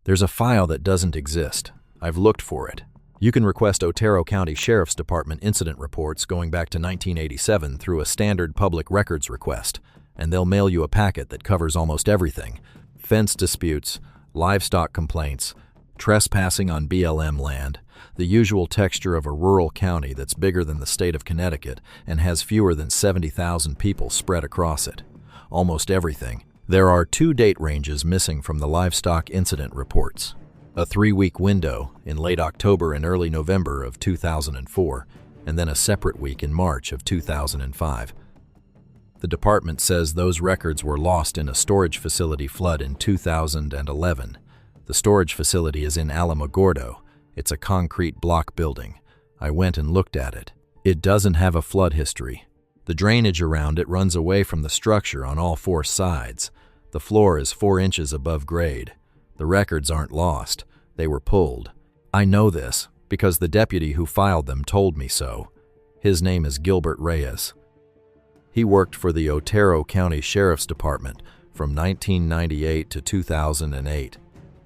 There's a file that doesn't exist. I've looked for it. You can request Otero County Sheriff's Department incident reports going back to 1987 through a standard public records request, and they'll mail you a packet that covers almost everything: fence disputes, livestock complaints, trespassing on BLM land, the usual texture of a rural county that's bigger than the state of Connecticut and has fewer than 70,000 people spread across it. Almost everything. There are 2 date ranges missing from the livestock incident reports: a 3-week window in late October and early November of 2004, and then a separate week in March of 2005. The department says those records were lost in a storage facility flood in 2011. The storage facility is in Alamogordo. It's a concrete block building. I went and looked at it. It doesn't have a flood history. The drainage around it runs away from the structure on all 4 sides. The floor is 4 inches above grade. The records aren't lost. They were pulled. I know this because the deputy who filed them told me so. His name is Gilbert Reyes. He worked for the Otero County Sheriff's Department from 1998 to 2008.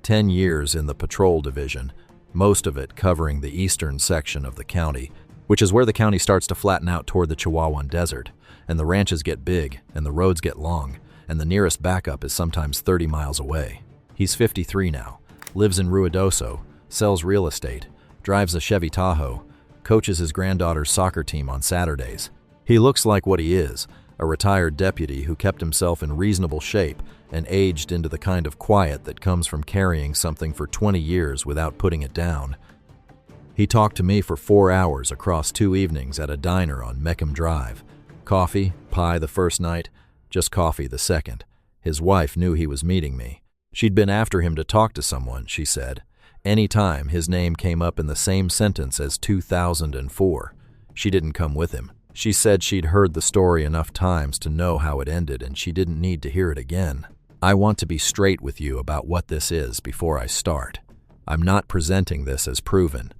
10 years in the patrol division, most of it covering the eastern section of the county, which is where the county starts to flatten out toward the Chihuahuan Desert, and the ranches get big, and the roads get long, and the nearest backup is sometimes 30 miles away. He's 53 now, lives in Ruidoso, sells real estate, drives a Chevy Tahoe, coaches his granddaughter's soccer team on Saturdays. He looks like what he is, a retired deputy who kept himself in reasonable shape and aged into the kind of quiet that comes from carrying something for 20 years without putting it down. He talked to me for 4 hours across 2 evenings at a diner on Meckham Drive. Coffee, pie the first night, just coffee the second. His wife knew he was meeting me. She'd been after him to talk to someone, she said. Any time his name came up in the same sentence as 2004. She didn't come with him. She said she'd heard the story enough times to know how it ended, and she didn't need to hear it again. I want to be straight with you about what this is before I start. I'm not presenting this as proven.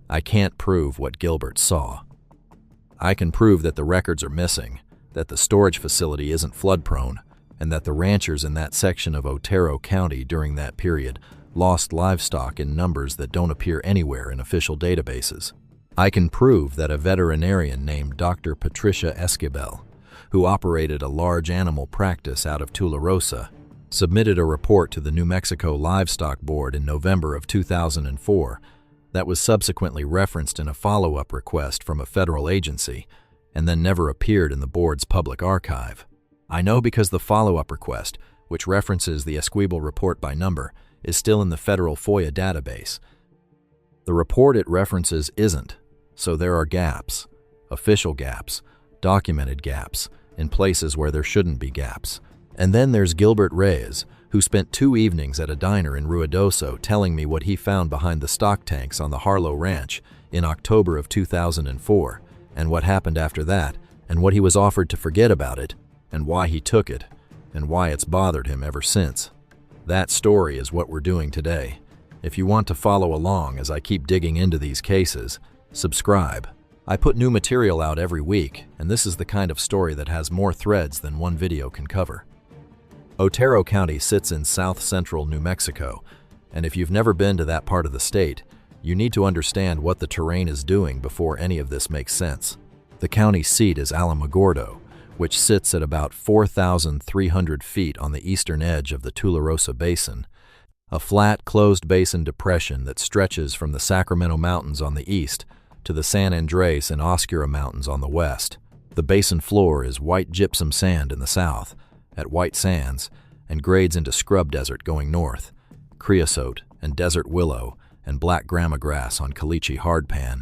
I can't prove what Gilbert saw. I can prove that the records are missing, that the storage facility isn't flood-prone, and that the ranchers in that section of Otero County during that period lost livestock in numbers that don't appear anywhere in official databases. I can prove that a veterinarian named Dr. Patricia Esquivel, who operated a large animal practice out of Tularosa, submitted a report to the New Mexico Livestock Board in November of 2004 that was subsequently referenced in a follow-up request from a federal agency and then never appeared in the board's public archive. I know because the follow-up request, which references the Esquivel report by number, is still in the federal FOIA database. The report it references isn't, so there are gaps, official gaps, documented gaps, in places where there shouldn't be gaps. And then there's Gilbert Reyes, who spent 2 evenings at a diner in Ruidoso telling me what he found behind the stock tanks on the Harlow Ranch in October of 2004, and what happened after that, and what he was offered to forget about it, and why he took it, and why it's bothered him ever since. That story is what we're doing today. If you want to follow along as I keep digging into these cases, subscribe. I put new material out every week, and this is the kind of story that has more threads than one video can cover. Otero County sits in south-central New Mexico, and if you've never been to that part of the state, you need to understand what the terrain is doing before any of this makes sense. The county seat is Alamogordo, which sits at about 4,300 feet on the eastern edge of the Tularosa Basin, a flat, closed basin depression that stretches from the Sacramento Mountains on the east to the San Andres and Oscura Mountains on the west. The basin floor is white gypsum sand in the south, at White Sands, and grades into scrub desert going north, creosote and desert willow and black grama grass on caliche hardpan.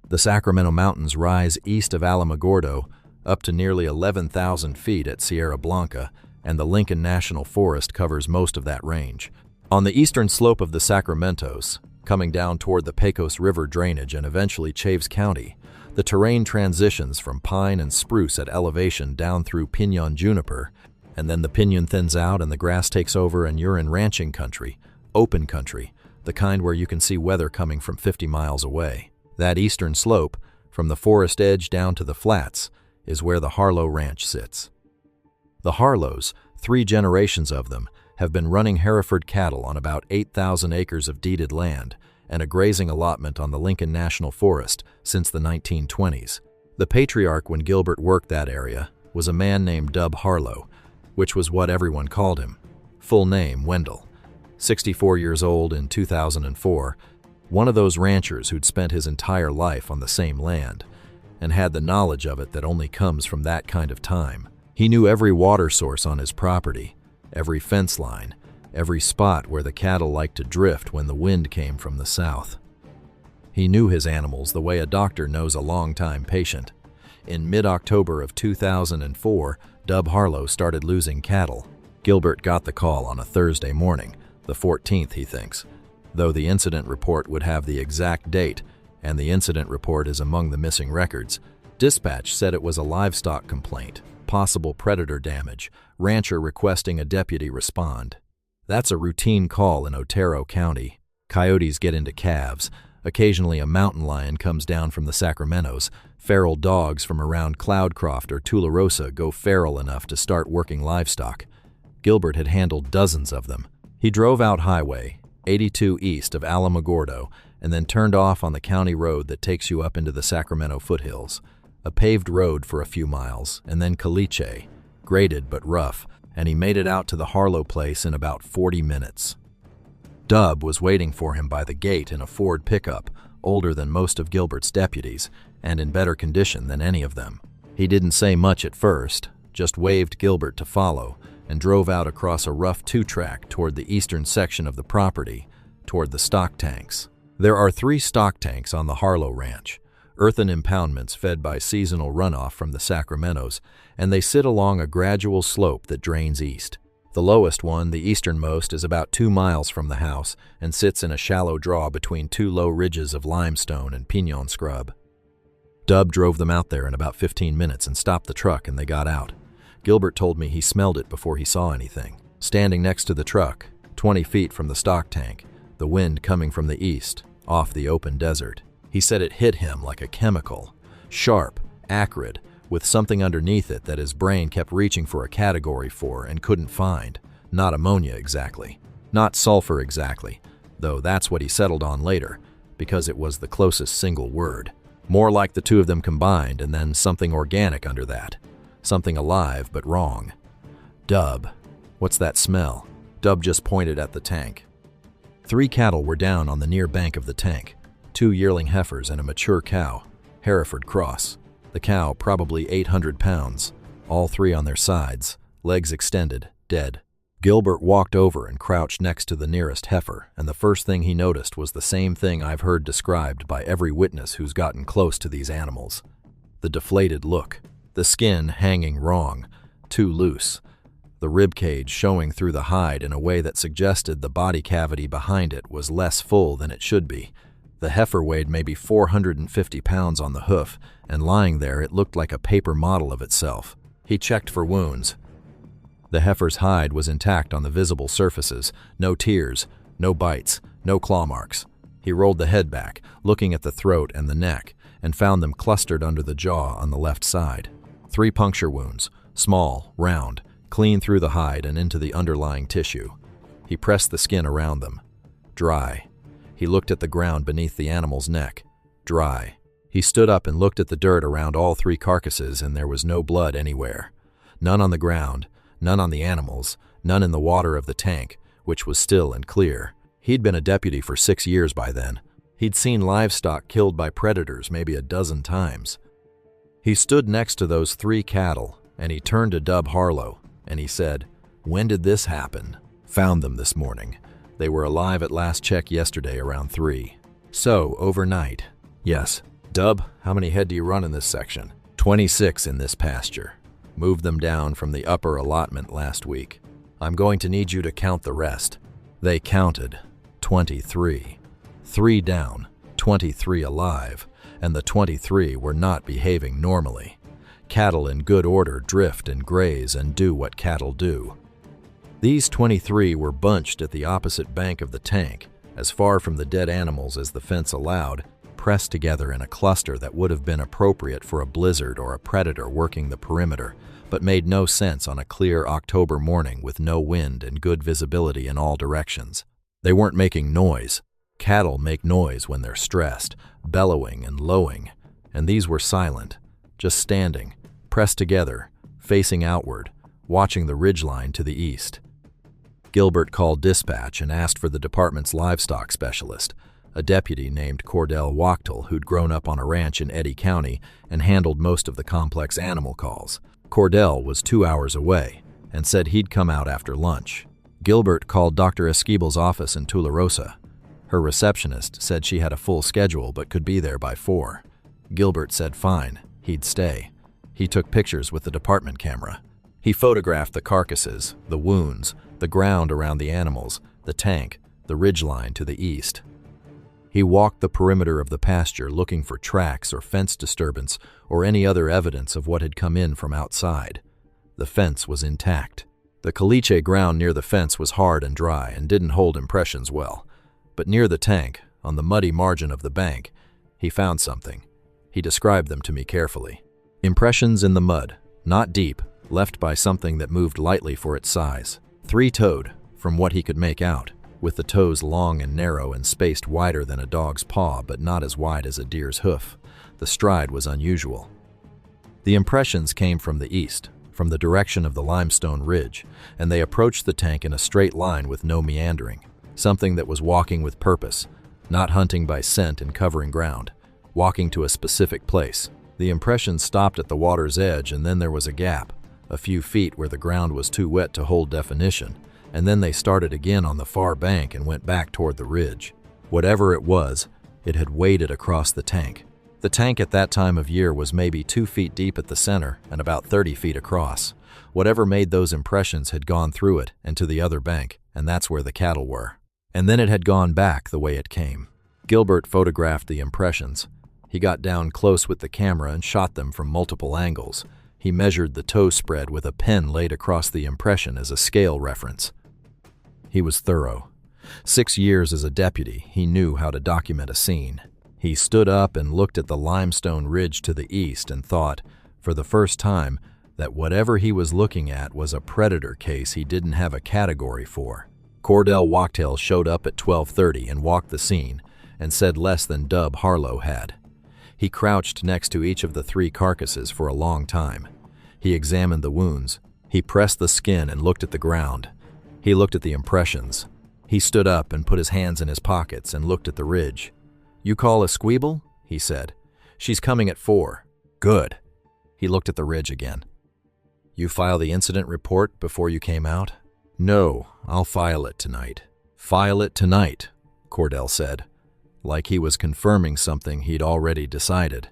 The Sacramento Mountains rise east of Alamogordo up to nearly 11,000 feet at Sierra Blanca, and the Lincoln National Forest covers most of that range. On the eastern slope of the Sacramentos, coming down toward the Pecos River drainage and eventually Chaves County, the terrain transitions from pine and spruce at elevation down through pinon juniper, and then the pinon thins out and the grass takes over and you're in ranching country, open country, the kind where you can see weather coming from 50 miles away. That eastern slope, from the forest edge down to the flats, is where the Harlow Ranch sits. The Harlows, 3 generations of them, have been running Hereford cattle on about 8,000 acres of deeded land and a grazing allotment on the Lincoln National Forest since the 1920s. The patriarch when Gilbert worked that area was a man named Dub Harlow, which was what everyone called him. Full name, Wendell. 64 years old in 2004, one of those ranchers who'd spent his entire life on the same land and had the knowledge of it that only comes from that kind of time. He knew every water source on his property, every fence line, every spot where the cattle liked to drift when the wind came from the south. He knew his animals the way a doctor knows a long-time patient. In mid-October of 2004, Dub Harlow started losing cattle. Gilbert got the call on a Thursday morning, the 14th, he thinks, though the incident report would have the exact date, and the incident report is among the missing records. Dispatch said it was a livestock complaint, possible predator damage, rancher requesting a deputy respond. That's a routine call in Otero County. Coyotes get into calves. Occasionally a mountain lion comes down from the Sacramentos. Feral dogs from around Cloudcroft or Tularosa go feral enough to start working livestock. Gilbert had handled dozens of them. He drove out Highway 82 east of Alamogordo and then turned off on the county road that takes you up into the Sacramento foothills. A paved road for a few miles, and then caliche, graded but rough, and he made it out to the Harlow place in about 40 minutes. Dub was waiting for him by the gate in a Ford pickup, older than most of Gilbert's deputies, and in better condition than any of them. He didn't say much at first, just waved Gilbert to follow, and drove out across a rough two-track toward the eastern section of the property, toward the stock tanks. There are 3 stock tanks on the Harlow Ranch, earthen impoundments fed by seasonal runoff from the Sacramentos, and they sit along a gradual slope that drains east. The lowest one, the easternmost, is about 2 miles from the house and sits in a shallow draw between 2 low ridges of limestone and pinon scrub. Dub drove them out there in about 15 minutes and stopped the truck, and they got out. Gilbert told me he smelled it before he saw anything. Standing next to the truck, 20 feet from the stock tank, the wind coming from the east, off the open desert. He said it hit him like a chemical, sharp, acrid, with something underneath it that his brain kept reaching for a category for and couldn't find. Not ammonia exactly, not sulfur exactly, though that's what he settled on later, because it was the closest single word. More like the two of them combined, and then something organic under that. Something alive but wrong. Dub, what's that smell? Dub just pointed at the tank. 3 cattle were down on the near bank of the tank, 2 yearling heifers and a mature cow, Hereford cross. The cow probably 800 pounds, all 3 on their sides, legs extended, dead. Gilbert walked over and crouched next to the nearest heifer, and the first thing he noticed was the same thing I've heard described by every witness who's gotten close to these animals. The deflated look, the skin hanging wrong, too loose, the rib cage showing through the hide in a way that suggested the body cavity behind it was less full than it should be. The heifer weighed maybe 450 pounds on the hoof, and lying there it looked like a paper model of itself. He checked for wounds. The heifer's hide was intact on the visible surfaces, no tears, no bites, no claw marks. He rolled the head back, looking at the throat and the neck, and found them clustered under the jaw on the left side. 3 puncture wounds, small, round, clean through the hide and into the underlying tissue. He pressed the skin around them. Dry. He looked at the ground beneath the animal's neck. Dry. He stood up and looked at the dirt around all 3 carcasses, and there was no blood anywhere. None on the ground, none on the animals, none in the water of the tank, which was still and clear. He'd been a deputy for 6 years by then. He'd seen livestock killed by predators maybe a dozen times. He stood next to those 3 cattle, and he turned to Dub Harlow, and he said, "When did this happen?" "Found them this morning. They were alive at last check yesterday around 3. "So, overnight?" "Yes." "Dub, how many head do you run in this section?" 26 in this pasture. Moved them down from the upper allotment last week. I'm going to need you to count the rest." They counted. 23. 3 down, 23 alive, and the 23 were not behaving normally. Cattle in good order drift and graze and do what cattle do. These 23 were bunched at the opposite bank of the tank, as far from the dead animals as the fence allowed, pressed together in a cluster that would have been appropriate for a blizzard or a predator working the perimeter, but made no sense on a clear October morning with no wind and good visibility in all directions. They weren't making noise. Cattle make noise when they're stressed, bellowing and lowing, and these were silent, just standing, pressed together, facing outward, watching the ridgeline to the east. Gilbert called dispatch and asked for the department's livestock specialist, a deputy named Cordell Wachtel who'd grown up on a ranch in Eddy County and handled most of the complex animal calls. Cordell was 2 hours away and said he'd come out after lunch. Gilbert called Dr. Esquibel's office in Tularosa. Her receptionist said she had a full schedule but could be there by 4. Gilbert said fine, he'd stay. He took pictures with the department camera. He photographed the carcasses, the wounds, the ground around the animals, the tank, the ridgeline to the east. He walked the perimeter of the pasture looking for tracks or fence disturbance or any other evidence of what had come in from outside. The fence was intact. The caliche ground near the fence was hard and dry and didn't hold impressions well. But near the tank, on the muddy margin of the bank, he found something. He described them to me carefully. Impressions in the mud, not deep, left by something that moved lightly for its size. 3-toed, from what he could make out, with the toes long and narrow and spaced wider than a dog's paw but not as wide as a deer's hoof. The stride was unusual. The impressions came from the east, from the direction of the limestone ridge, and they approached the tank in a straight line with no meandering. Something that was walking with purpose, not hunting by scent and covering ground, walking to a specific place. The impressions stopped at the water's edge, and then there was a gap, a few feet where the ground was too wet to hold definition, and then they started again on the far bank and went back toward the ridge. Whatever it was, it had waded across the tank. The tank at that time of year was maybe 2 feet deep at the center and about 30 feet across. Whatever made those impressions had gone through it and to the other bank, and that's where the cattle were. And then it had gone back the way it came. Gilbert photographed the impressions. He got down close with the camera and shot them from multiple angles. He measured the toe spread with a pen laid across the impression as a scale reference. He was thorough. 6 years as a deputy, he knew how to document a scene. He stood up and looked at the limestone ridge to the east and thought, for the first time, that whatever he was looking at was a predator case he didn't have a category for. Cordell Wachtel showed up at 12:30 and walked the scene and said less than Dub Harlow had. He crouched next to each of the 3 carcasses for a long time. He examined the wounds. He pressed the skin and looked at the ground. He looked at the impressions. He stood up and put his hands in his pockets and looked at the ridge. "You call Esquibel?" he said. "She's coming at 4. Good." He looked at the ridge again. "You file the incident report before you came out?" "No, I'll file it tonight." "File it tonight," Cordell said, like he was confirming something he'd already decided.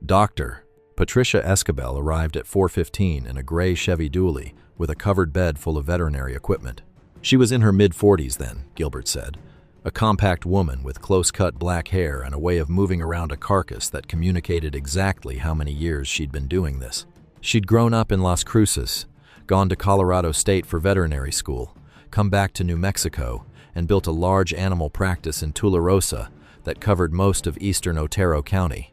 "Doctor." Patricia Escabel arrived at 4:15 in a gray Chevy Dually with a covered bed full of veterinary equipment. She was in her mid-40s then, Gilbert said. A compact woman with close-cut black hair and a way of moving around a carcass that communicated exactly how many years she'd been doing this. She'd grown up in Las Cruces, gone to Colorado State for veterinary school, come back to New Mexico, and built a large animal practice in Tularosa that covered most of eastern Otero County.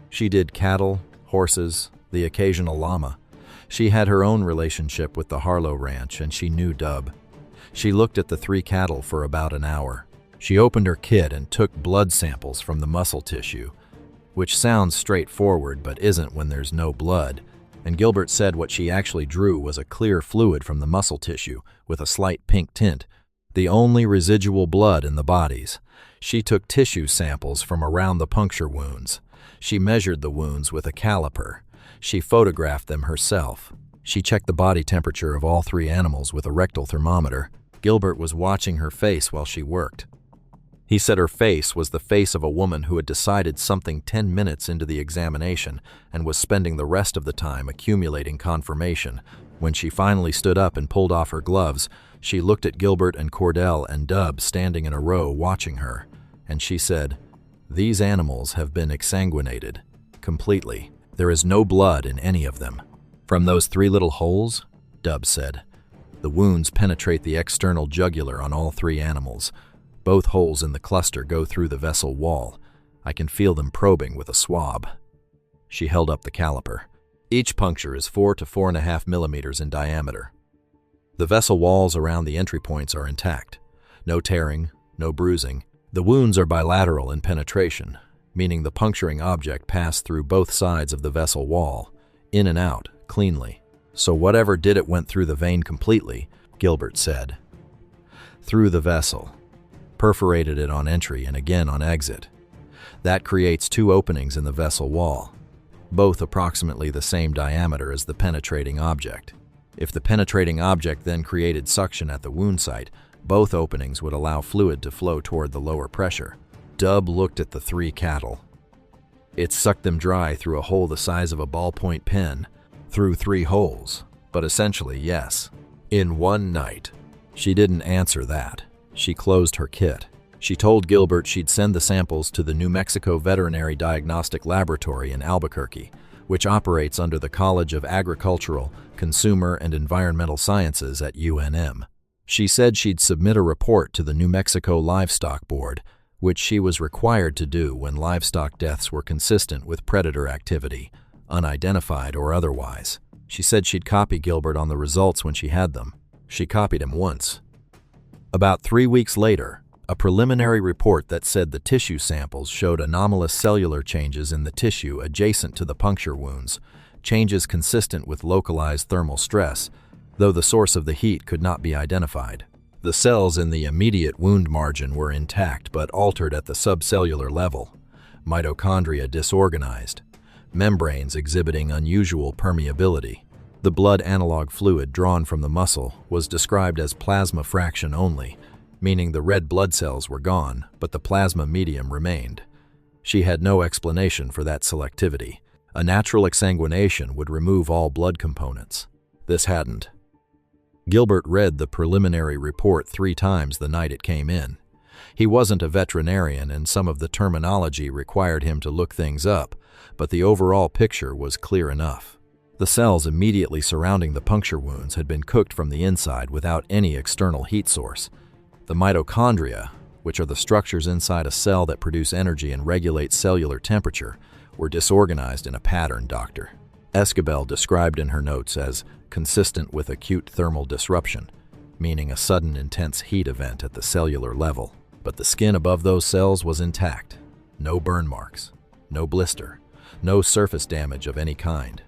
She did cattle, horses, the occasional llama. She had her own relationship with the Harlow Ranch, and she knew Dub. She looked at the 3 cattle for about an hour. She opened her kit and took blood samples from the muscle tissue, which sounds straightforward but isn't when there's no blood, and Gilbert said what she actually drew was a clear fluid from the muscle tissue with a slight pink tint, the only residual blood in the bodies. She took tissue samples from around the puncture wounds. She measured the wounds with a caliper. She photographed them herself. She checked the body temperature of all 3 animals with a rectal thermometer. Gilbert was watching her face while she worked. He said her face was the face of a woman who had decided something 10 minutes into the examination and was spending the rest of the time accumulating confirmation. When she finally stood up and pulled off her gloves, she looked at Gilbert and Cordell and Dub standing in a row watching her, and she said, "These animals have been exsanguinated. Completely. There is no blood in any of them." "From those 3 little holes?" Dub said. "The wounds penetrate the external jugular on all 3 animals. Both holes in the cluster go through the vessel wall. I can feel them probing with a swab." She held up the caliper. Each puncture is 4 to 4.5 millimeters in diameter. The vessel walls around the entry points are intact. No tearing, no bruising. The wounds are bilateral in penetration, meaning the puncturing object passed through both sides of the vessel wall, in and out, cleanly. So whatever did it went through the vein completely, Gilbert said. Through the vessel. Perforated it on entry and again on exit. That creates 2 openings in the vessel wall, both approximately the same diameter as the penetrating object. If the penetrating object then created suction at the wound site, both openings would allow fluid to flow toward the lower pressure. Dub looked at the 3 cattle. It sucked them dry through a hole the size of a ballpoint pen, through 3 holes, but essentially yes. In one night. She didn't answer that. She closed her kit. She told Gilbert she'd send the samples to the New Mexico Veterinary Diagnostic Laboratory in Albuquerque, which operates under the College of Agricultural, Consumer, and Environmental Sciences at UNM. She said she'd submit a report to the New Mexico Livestock Board, which she was required to do when livestock deaths were consistent with predator activity, unidentified or otherwise. She said she'd copy Gilbert on the results when she had them. She copied him once. About 3 weeks later, a preliminary report that said the tissue samples showed anomalous cellular changes in the tissue adjacent to the puncture wounds, changes consistent with localized thermal stress, though the source of the heat could not be identified. The cells in the immediate wound margin were intact but altered at the subcellular level, mitochondria disorganized, membranes exhibiting unusual permeability. The blood analog fluid drawn from the muscle was described as plasma fraction only, meaning the red blood cells were gone, but the plasma medium remained. She had no explanation for that selectivity. A natural exsanguination would remove all blood components. This hadn't. Gilbert read the preliminary report 3 times the night it came in. He wasn't a veterinarian, and some of the terminology required him to look things up, but the overall picture was clear enough. The cells immediately surrounding the puncture wounds had been cooked from the inside without any external heat source. The mitochondria, which are the structures inside a cell that produce energy and regulate cellular temperature, were disorganized in a pattern, Dr. Escabel described in her notes as consistent with acute thermal disruption, meaning a sudden intense heat event at the cellular level. But the skin above those cells was intact. No burn marks, no blister, no surface damage of any kind.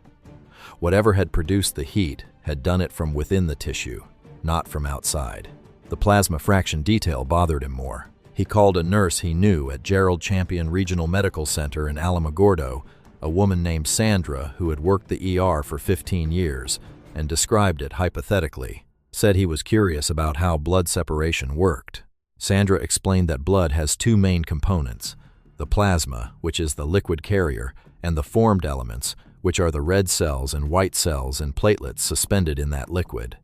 Whatever had produced the heat had done it from within the tissue, not from outside. The plasma fraction detail bothered him more. He called a nurse he knew at Gerald Champion Regional Medical Center in Alamogordo, a woman named Sandra who had worked the ER for 15 years, and described it hypothetically. Said he was curious about how blood separation worked. Sandra explained that blood has 2 main components: the plasma, which is the liquid carrier, and the formed elements, which are the red cells and white cells and platelets suspended in that liquid.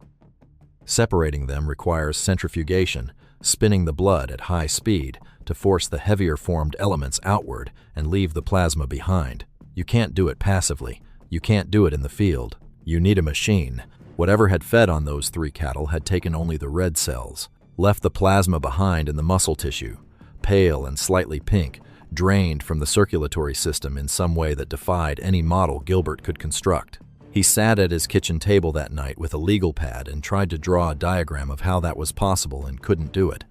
Separating them requires centrifugation, spinning the blood at high speed to force the heavier formed elements outward and leave the plasma behind. You can't do it passively. You can't do it in the field. You need a machine. Whatever had fed on those 3 cattle had taken only the red cells, left the plasma behind in the muscle tissue, pale and slightly pink, drained from the circulatory system in some way that defied any model Gilbert could construct. He sat at his kitchen table that night with a legal pad and tried to draw a diagram of how that was possible and couldn't do it.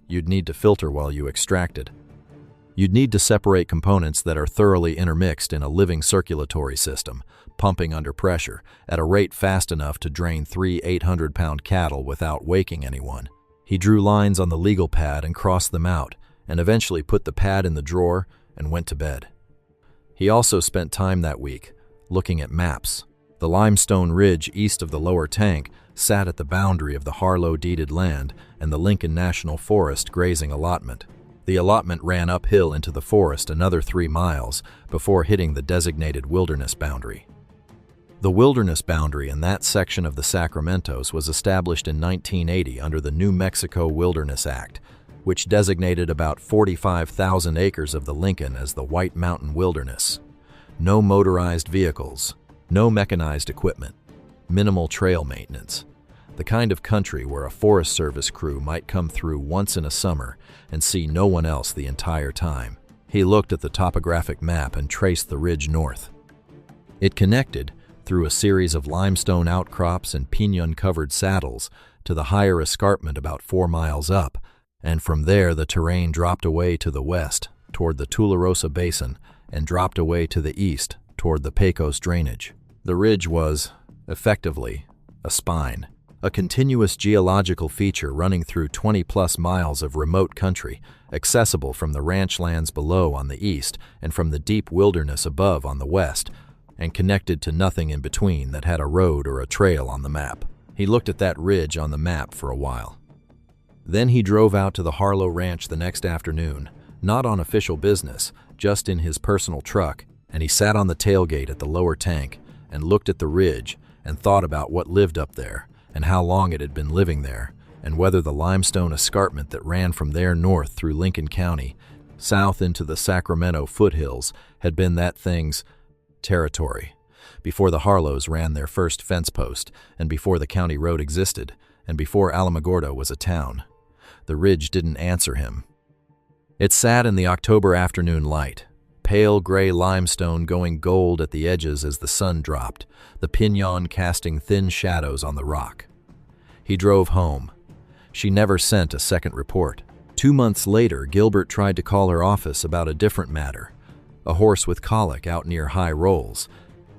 You'd need to filter while you extracted. You'd need to separate components that are thoroughly intermixed in a living circulatory system, pumping under pressure, at a rate fast enough to drain 3 800-pound cattle without waking anyone. He drew lines on the legal pad and crossed them out, and eventually put the pad in the drawer and went to bed. He also spent time that week looking at maps. The limestone ridge east of the lower tank sat at the boundary of the Harlow deeded land and the Lincoln National Forest grazing allotment. The allotment ran uphill into the forest another 3 miles before hitting the designated wilderness boundary. The wilderness boundary in that section of the Sacramentos was established in 1980 under the New Mexico Wilderness Act, which designated about 45,000 acres of the Lincoln as the White Mountain Wilderness. No motorized vehicles, no mechanized equipment, minimal trail maintenance. The kind of country where a Forest Service crew might come through once in a summer and see no one else the entire time. He looked at the topographic map and traced the ridge north. It connected through a series of limestone outcrops and piñon-covered saddles to the higher escarpment about 4 miles up, and from there the terrain dropped away to the west toward the Tularosa Basin and dropped away to the east toward the Pecos drainage. The ridge was, effectively, a spine, a continuous geological feature running through 20-plus miles of remote country, accessible from the ranch lands below on the east and from the deep wilderness above on the west, and connected to nothing in between that had a road or a trail on the map. He looked at that ridge on the map for a while. Then he drove out to the Harlow Ranch the next afternoon, not on official business, just in his personal truck, and he sat on the tailgate at the lower tank and looked at the ridge and thought about what lived up there and how long it had been living there, and whether the limestone escarpment that ran from there north through Lincoln County, south into the Sacramento foothills, had been that thing's territory, before the Harlows ran their first fence post, and before the county road existed, and before Alamogordo was a town. The ridge didn't answer him. It sat in the October afternoon light, pale gray limestone going gold at the edges as the sun dropped, the piñon casting thin shadows on the rock. He drove home. She never sent a second report. 2 months later, Gilbert tried to call her office about a different matter, a horse with colic out near High Rolls,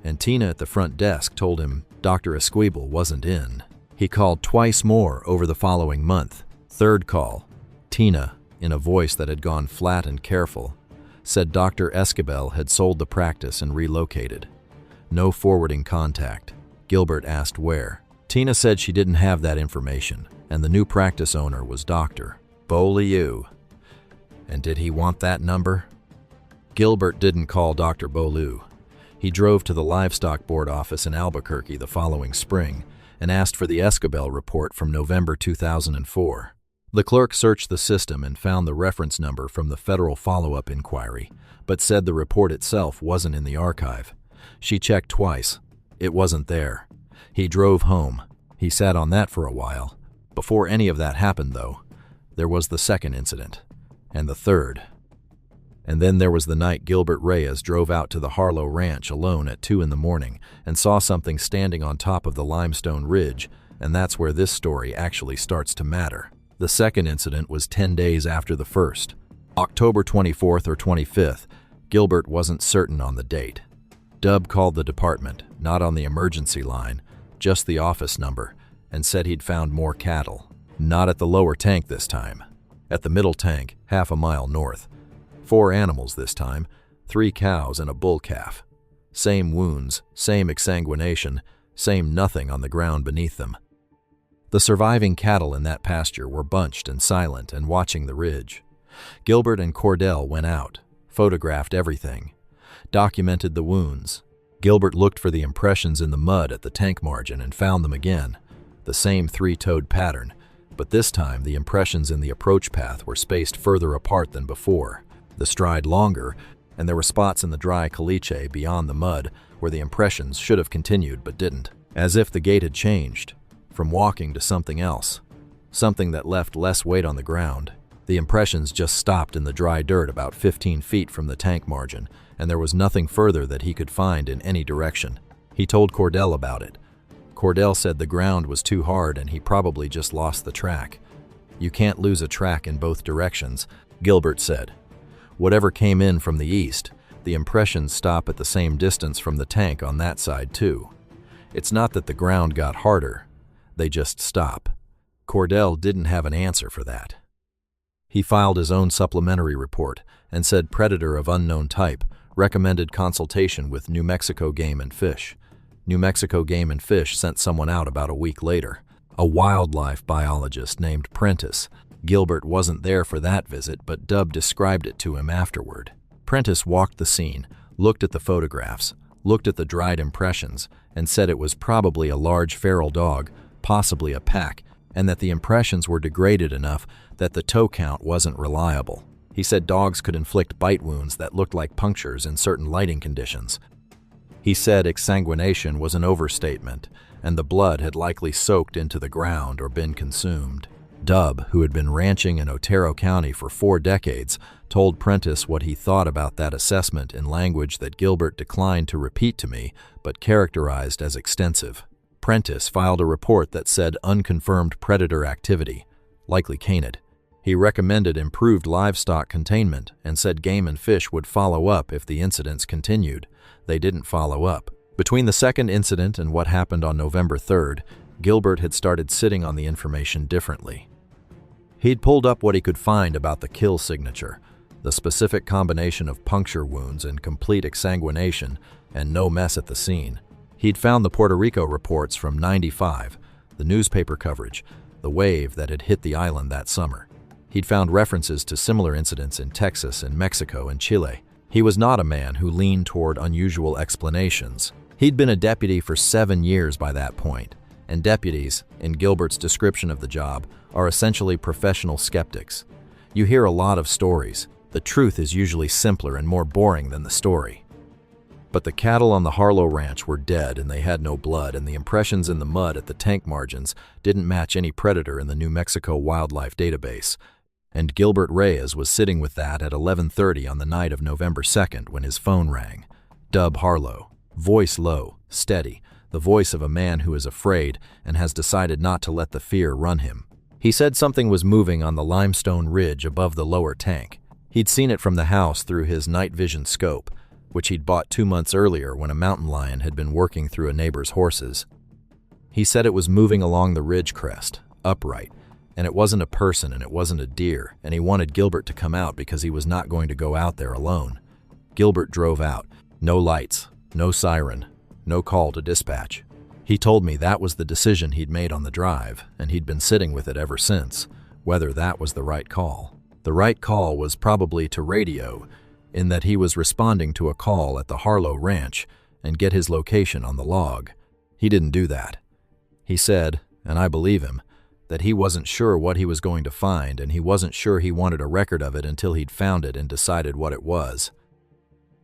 and Tina at the front desk told him Dr. Esquivel wasn't in. He called twice more over the following month. Third call, Tina, in a voice that had gone flat and careful, said Dr. Esquivel had sold the practice and relocated. No forwarding contact. Gilbert asked where. Tina said she didn't have that information, and the new practice owner was Dr. Beaulieu. And did he want that number? Gilbert didn't call Dr. Beaulieu. He drove to the livestock board office in Albuquerque the following spring and asked for the Esquivel report from November 2004. The clerk searched the system and found the reference number from the federal follow-up inquiry, but said the report itself wasn't in the archive. She checked twice. It wasn't there. He drove home. He sat on that for a while. Before any of that happened, though, there was the second incident, and the third. And then there was the night Gilbert Reyes drove out to the Harlow Ranch alone at 2 a.m. and saw something standing on top of the limestone ridge, and that's where this story actually starts to matter. The second incident was 10 days after the first. October 24th or 25th, Gilbert wasn't certain on the date. Dub called the department, not on the emergency line, just the office number, and said he'd found more cattle. Not at the lower tank this time. At the middle tank, half a mile north. 4 animals this time, 3 cows and a bull calf. Same wounds, same exsanguination, same nothing on the ground beneath them. The surviving cattle in that pasture were bunched and silent and watching the ridge. Gilbert and Cordell went out, photographed everything, documented the wounds. Gilbert looked for the impressions in the mud at the tank margin and found them again, the same 3-toed pattern, but this time the impressions in the approach path were spaced further apart than before, the stride longer, and there were spots in the dry caliche beyond the mud where the impressions should have continued but didn't, as if the gait had changed, from walking to something else, something that left less weight on the ground. The impressions just stopped in the dry dirt about 15 feet from the tank margin, and there was nothing further that he could find in any direction. He told Cordell about it. Cordell said the ground was too hard and he probably just lost the track. You can't lose a track in both directions, Gilbert said. Whatever came in from the east, the impressions stop at the same distance from the tank on that side too. It's not that the ground got harder, they just stop. Cordell didn't have an answer for that. He filed his own supplementary report and said predator of unknown type, recommended consultation with New Mexico Game and Fish. New Mexico Game and Fish sent someone out about a week later, a wildlife biologist named Prentice. Gilbert wasn't there for that visit, but Dub described it to him afterward. Prentice walked the scene, looked at the photographs, looked at the dried impressions, and said it was probably a large feral dog, possibly a pack, and that the impressions were degraded enough that the toe count wasn't reliable. He said dogs could inflict bite wounds that looked like punctures in certain lighting conditions. He said exsanguination was an overstatement, and the blood had likely soaked into the ground or been consumed. Dub, who had been ranching in Otero County for 4 decades, told Prentice what he thought about that assessment in language that Gilbert declined to repeat to me, but characterized as extensive. Prentice filed a report that said unconfirmed predator activity, likely canid. He recommended improved livestock containment and said game and fish would follow up if the incidents continued. They didn't follow up. Between the second incident and what happened on November 3rd, Gilbert had started sitting on the information differently. He'd pulled up what he could find about the kill signature, the specific combination of puncture wounds and complete exsanguination, and no mess at the scene. He'd found the Puerto Rico reports from '95, the newspaper coverage, the wave that had hit the island that summer. He'd found references to similar incidents in Texas and Mexico and Chile. He was not a man who leaned toward unusual explanations. He'd been a deputy for 7 years by that point, and deputies, in Gilbert's description of the job, are essentially professional skeptics. You hear a lot of stories. The truth is usually simpler and more boring than the story. But the cattle on the Harlow Ranch were dead and they had no blood, and the impressions in the mud at the tank margins didn't match any predator in the New Mexico Wildlife Database. And Gilbert Reyes was sitting with that at 11:30 on the night of November 2nd when his phone rang. Dub Harlow. Voice low, steady, the voice of a man who is afraid and has decided not to let the fear run him. He said something was moving on the limestone ridge above the lower tank. He'd seen it from the house through his night vision scope, which he'd bought 2 months earlier when a mountain lion had been working through a neighbor's horses. He said it was moving along the ridge crest, upright, and it wasn't a person and it wasn't a deer, and he wanted Gilbert to come out because he was not going to go out there alone. Gilbert drove out. No lights, no siren, no call to dispatch. He told me that was the decision he'd made on the drive, and he'd been sitting with it ever since, whether that was the right call. The right call was probably to radio, in that he was responding to a call at the Harlow Ranch and get his location on the log. He didn't do that. He said, and I believe him, that he wasn't sure what he was going to find, and he wasn't sure he wanted a record of it until he'd found it and decided what it was.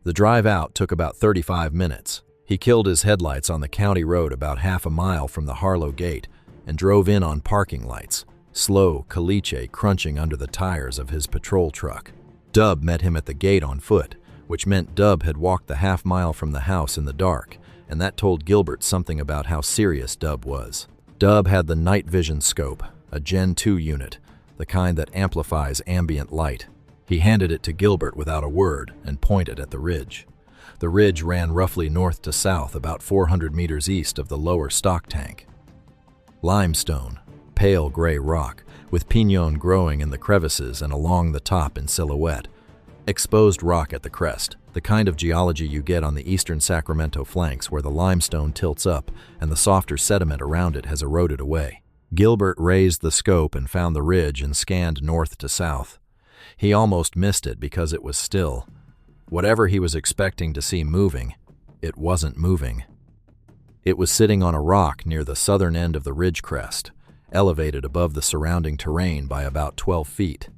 The drive out took about 35 minutes. He killed his headlights on the county road about half a mile from the Harlow gate and drove in on parking lights, slow caliche crunching under the tires of his patrol truck. Dub met him at the gate on foot, which meant Dub had walked the half mile from the house in the dark, and that told Gilbert something about how serious Dub was. Dub had the night vision scope, a Gen 2 unit, the kind that amplifies ambient light. He handed it to Gilbert without a word and pointed at the ridge. The ridge ran roughly north to south, about 400 meters east of the lower stock tank. Limestone, pale gray rock, with piñon growing in the crevices and along the top in silhouette. Exposed rock at the crest, the kind of geology you get on the eastern Sacramento flanks where the limestone tilts up and the softer sediment around it has eroded away. Gilbert raised the scope and found the ridge and scanned north to south. He almost missed it because it was still. Whatever he was expecting to see moving, it wasn't moving. It was sitting on a rock near the southern end of the ridge crest, elevated above the surrounding terrain by about 12 feet,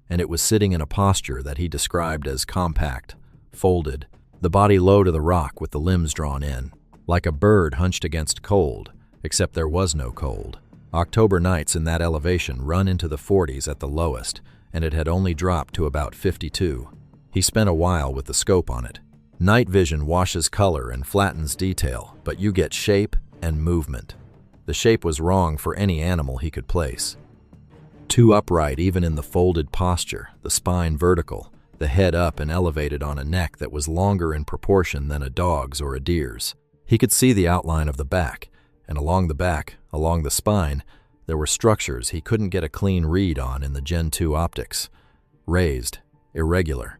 and it was sitting in a posture that he described as compact, folded, the body low to the rock with the limbs drawn in, like a bird hunched against cold, except there was no cold. October nights in that elevation run into the 40s at the lowest, and it had only dropped to about 52. He spent a while with the scope on it. Night vision washes color and flattens detail, but you get shape and movement. The shape was wrong for any animal he could place. Too upright even in the folded posture, the spine vertical, the head up and elevated on a neck that was longer in proportion than a dog's or a deer's. He could see the outline of the back, and along the back, along the spine, there were structures he couldn't get a clean read on in the Gen 2 optics. Raised, irregular.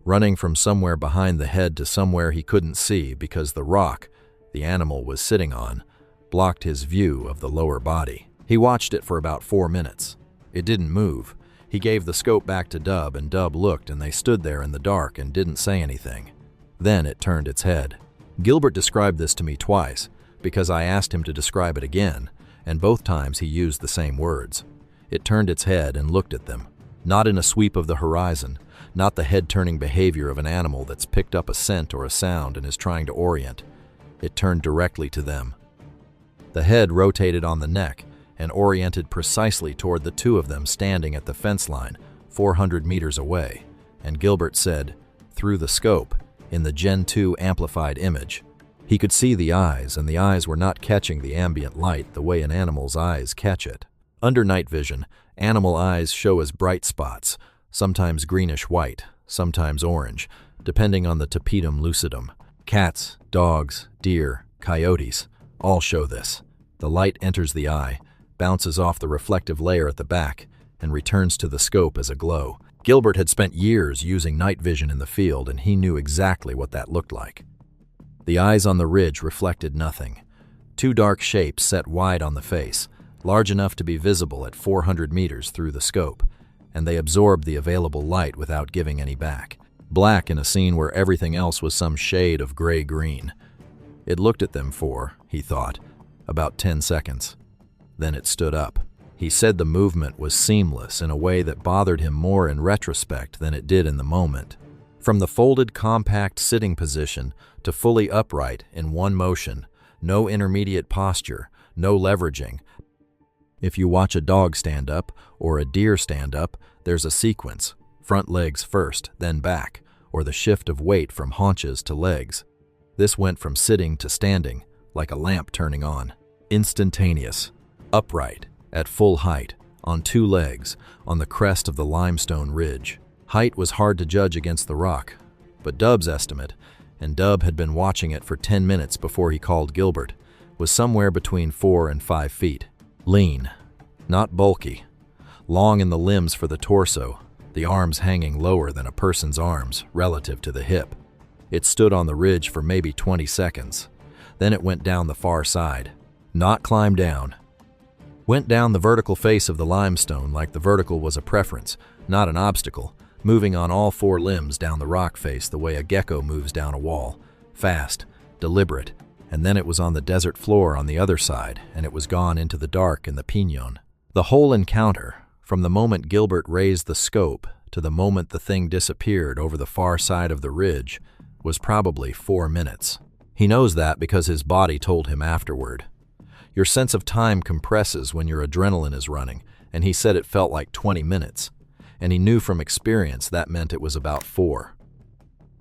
Running from somewhere behind the head to somewhere he couldn't see because the rock the animal was sitting on blocked his view of the lower body. He watched it for about 4 minutes. It didn't move. He gave the scope back to Dub, and Dub looked, and they stood there in the dark and didn't say anything. Then it turned its head. Gilbert described this to me twice because I asked him to describe it again, and both times he used the same words. It turned its head and looked at them, not in a sweep of the horizon, not the head-turning behavior of an animal that's picked up a scent or a sound and is trying to orient. It turned directly to them. The head rotated on the neck, and oriented precisely toward the two of them standing at the fence line, 400 meters away, and Gilbert said, through the scope, in the Gen 2 amplified image, he could see the eyes, and the eyes were not catching the ambient light the way an animal's eyes catch it. Under night vision, animal eyes show as bright spots, sometimes greenish-white, sometimes orange, depending on the tapetum lucidum. Cats, dogs, deer, coyotes all show this. The light enters the eye, bounces off the reflective layer at the back, and returns to the scope as a glow. Gilbert had spent years using night vision in the field, and he knew exactly what that looked like. The eyes on the ridge reflected nothing. Two dark shapes set wide on the face, large enough to be visible at 400 meters through the scope, and they absorbed the available light without giving any back. Black in a scene where everything else was some shade of gray-green. It looked at them for, he thought, about 10 seconds. Then it stood up. He said the movement was seamless in a way that bothered him more in retrospect than it did in the moment. From the folded, compact sitting position to fully upright in one motion, no intermediate posture, no leveraging. If you watch a dog stand up or a deer stand up, there's a sequence. Front legs first, then back, or the shift of weight from haunches to legs. This went from sitting to standing, like a lamp turning on. Instantaneous. Upright, at full height, on two legs, on the crest of the limestone ridge. Height was hard to judge against the rock, but Dub's estimate, and Dub had been watching it for 10 minutes before he called Gilbert, was somewhere between 4 and 5 feet. Lean, not bulky. Long in the limbs for the torso, the arms hanging lower than a person's arms relative to the hip. It stood on the ridge for maybe 20 seconds. Then it went down the far side. Not climbed down. Went down the vertical face of the limestone like the vertical was a preference, not an obstacle, moving on all four limbs down the rock face the way a gecko moves down a wall. Fast, deliberate, and then it was on the desert floor on the other side, and it was gone into the dark in the pinon. The whole encounter, from the moment Gilbert raised the scope to the moment the thing disappeared over the far side of the ridge, was probably 4 minutes. He knows that because his body told him afterward. Your sense of time compresses when your adrenaline is running, and he said it felt like 20 minutes, and he knew from experience that meant it was about 4.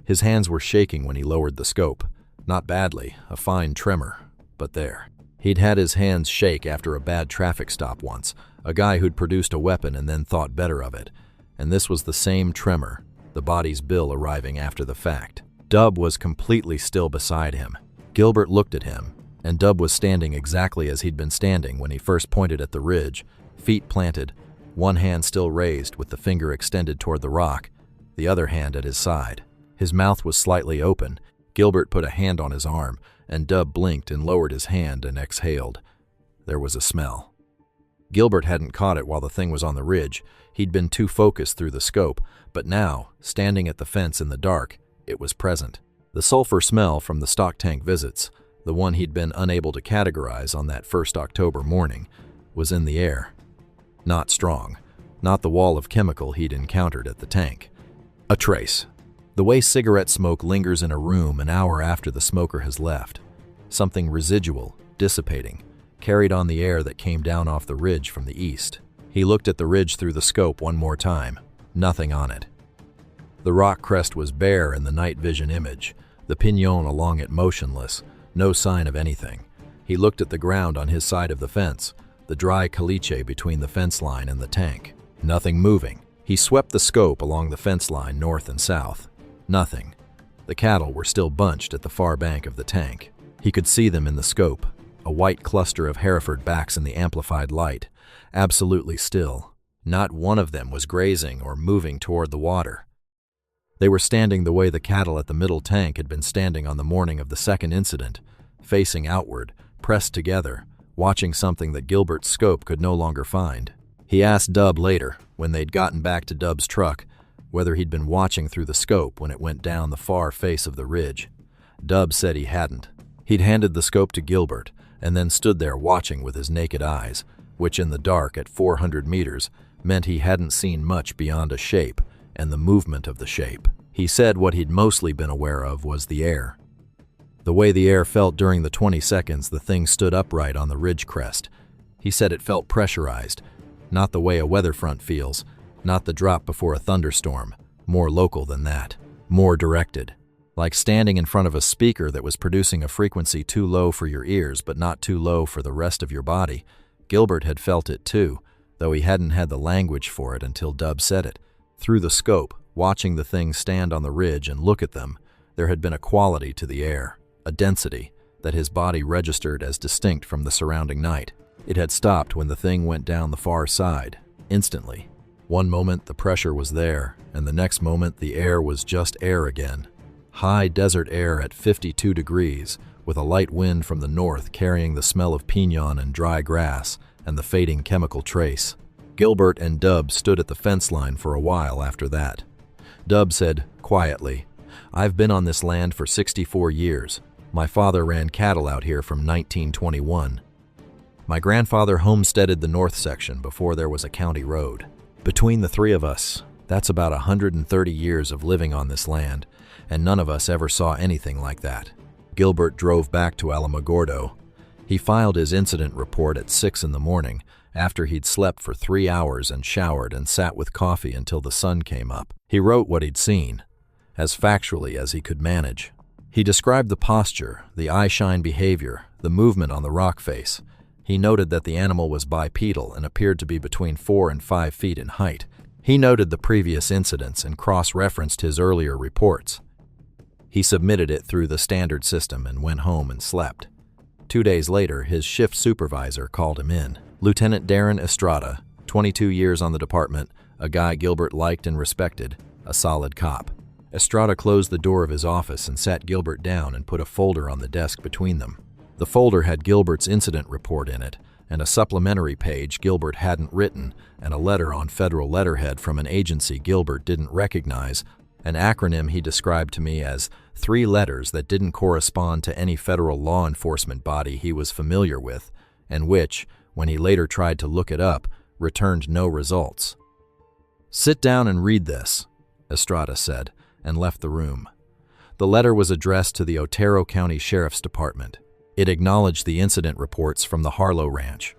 His hands were shaking when he lowered the scope. Not badly, a fine tremor, but there. He'd had his hands shake after a bad traffic stop once, a guy who'd produced a weapon and then thought better of it, and this was the same tremor, the body's bill arriving after the fact. Dub was completely still beside him. Gilbert looked at him, and Dub was standing exactly as he'd been standing when he first pointed at the ridge, feet planted, one hand still raised with the finger extended toward the rock, the other hand at his side. His mouth was slightly open. Gilbert put a hand on his arm, and Dub blinked and lowered his hand and exhaled. There was a smell. Gilbert hadn't caught it while the thing was on the ridge. He'd been too focused through the scope, but now, standing at the fence in the dark, it was present. The sulfur smell from the stock tank visits, the one he'd been unable to categorize on that first October morning, was in the air. Not strong, not the wall of chemical he'd encountered at the tank. A trace. The way cigarette smoke lingers in a room an hour after the smoker has left. Something residual, dissipating, carried on the air that came down off the ridge from the east. He looked at the ridge through the scope one more time. Nothing on it. The rock crest was bare in the night vision image, the pinon along it motionless, no sign of anything. He looked at the ground on his side of the fence, the dry caliche between the fence line and the tank. Nothing moving. He swept the scope along the fence line north and south. Nothing. The cattle were still bunched at the far bank of the tank. He could see them in the scope, a white cluster of Hereford backs in the amplified light, absolutely still. Not one of them was grazing or moving toward the water. They were standing the way the cattle at the middle tank had been standing on the morning of the second incident, facing outward, pressed together, watching something that Gilbert's scope could no longer find. He asked Dub later, when they'd gotten back to Dub's truck, whether he'd been watching through the scope when it went down the far face of the ridge. Dub said he hadn't. He'd handed the scope to Gilbert, and then stood there watching with his naked eyes, which in the dark at 400 meters meant he hadn't seen much beyond a shape and the movement of the shape. He said what he'd mostly been aware of was the air. The way the air felt during the 20 seconds the thing stood upright on the ridge crest. He said it felt pressurized, not the way a weather front feels, not the drop before a thunderstorm, more local than that, more directed. Like standing in front of a speaker that was producing a frequency too low for your ears but not too low for the rest of your body. Gilbert had felt it too, though he hadn't had the language for it until Dub said it. Through the scope, watching the thing stand on the ridge and look at them, there had been a quality to the air, a density, that his body registered as distinct from the surrounding night. It had stopped when the thing went down the far side, instantly. One moment the pressure was there, and the next moment the air was just air again. High desert air at 52 degrees, with a light wind from the north carrying the smell of pinon and dry grass and the fading chemical trace. Gilbert and Dub stood at the fence line for a while after that. Dub said, quietly, "I've been on this land for 64 years. My father ran cattle out here from 1921. My grandfather homesteaded the north section before there was a county road. Between the three of us, that's about 130 years of living on this land, and none of us ever saw anything like that." Gilbert drove back to Alamogordo. He filed his incident report at 6 in the morning, after he'd slept for 3 hours and showered and sat with coffee until the sun came up. He wrote what he'd seen, as factually as he could manage. He described the posture, the eye-shine behavior, the movement on the rock face. He noted that the animal was bipedal and appeared to be between 4 and 5 feet in height. He noted the previous incidents and cross-referenced his earlier reports. He submitted it through the standard system and went home and slept. 2 days later, his shift supervisor called him in. Lieutenant Darren Estrada, 22 years on the department, a guy Gilbert liked and respected, a solid cop. Estrada closed the door of his office and sat Gilbert down and put a folder on the desk between them. The folder had Gilbert's incident report in it, and a supplementary page Gilbert hadn't written, and a letter on federal letterhead from an agency Gilbert didn't recognize, an acronym he described to me as 3 letters that didn't correspond to any federal law enforcement body he was familiar with, and which, when he later tried to look it up, returned no results. "Sit down and read this," Estrada said, and left the room. The letter was addressed to the Otero County Sheriff's Department. It acknowledged the incident reports from the Harlow Ranch.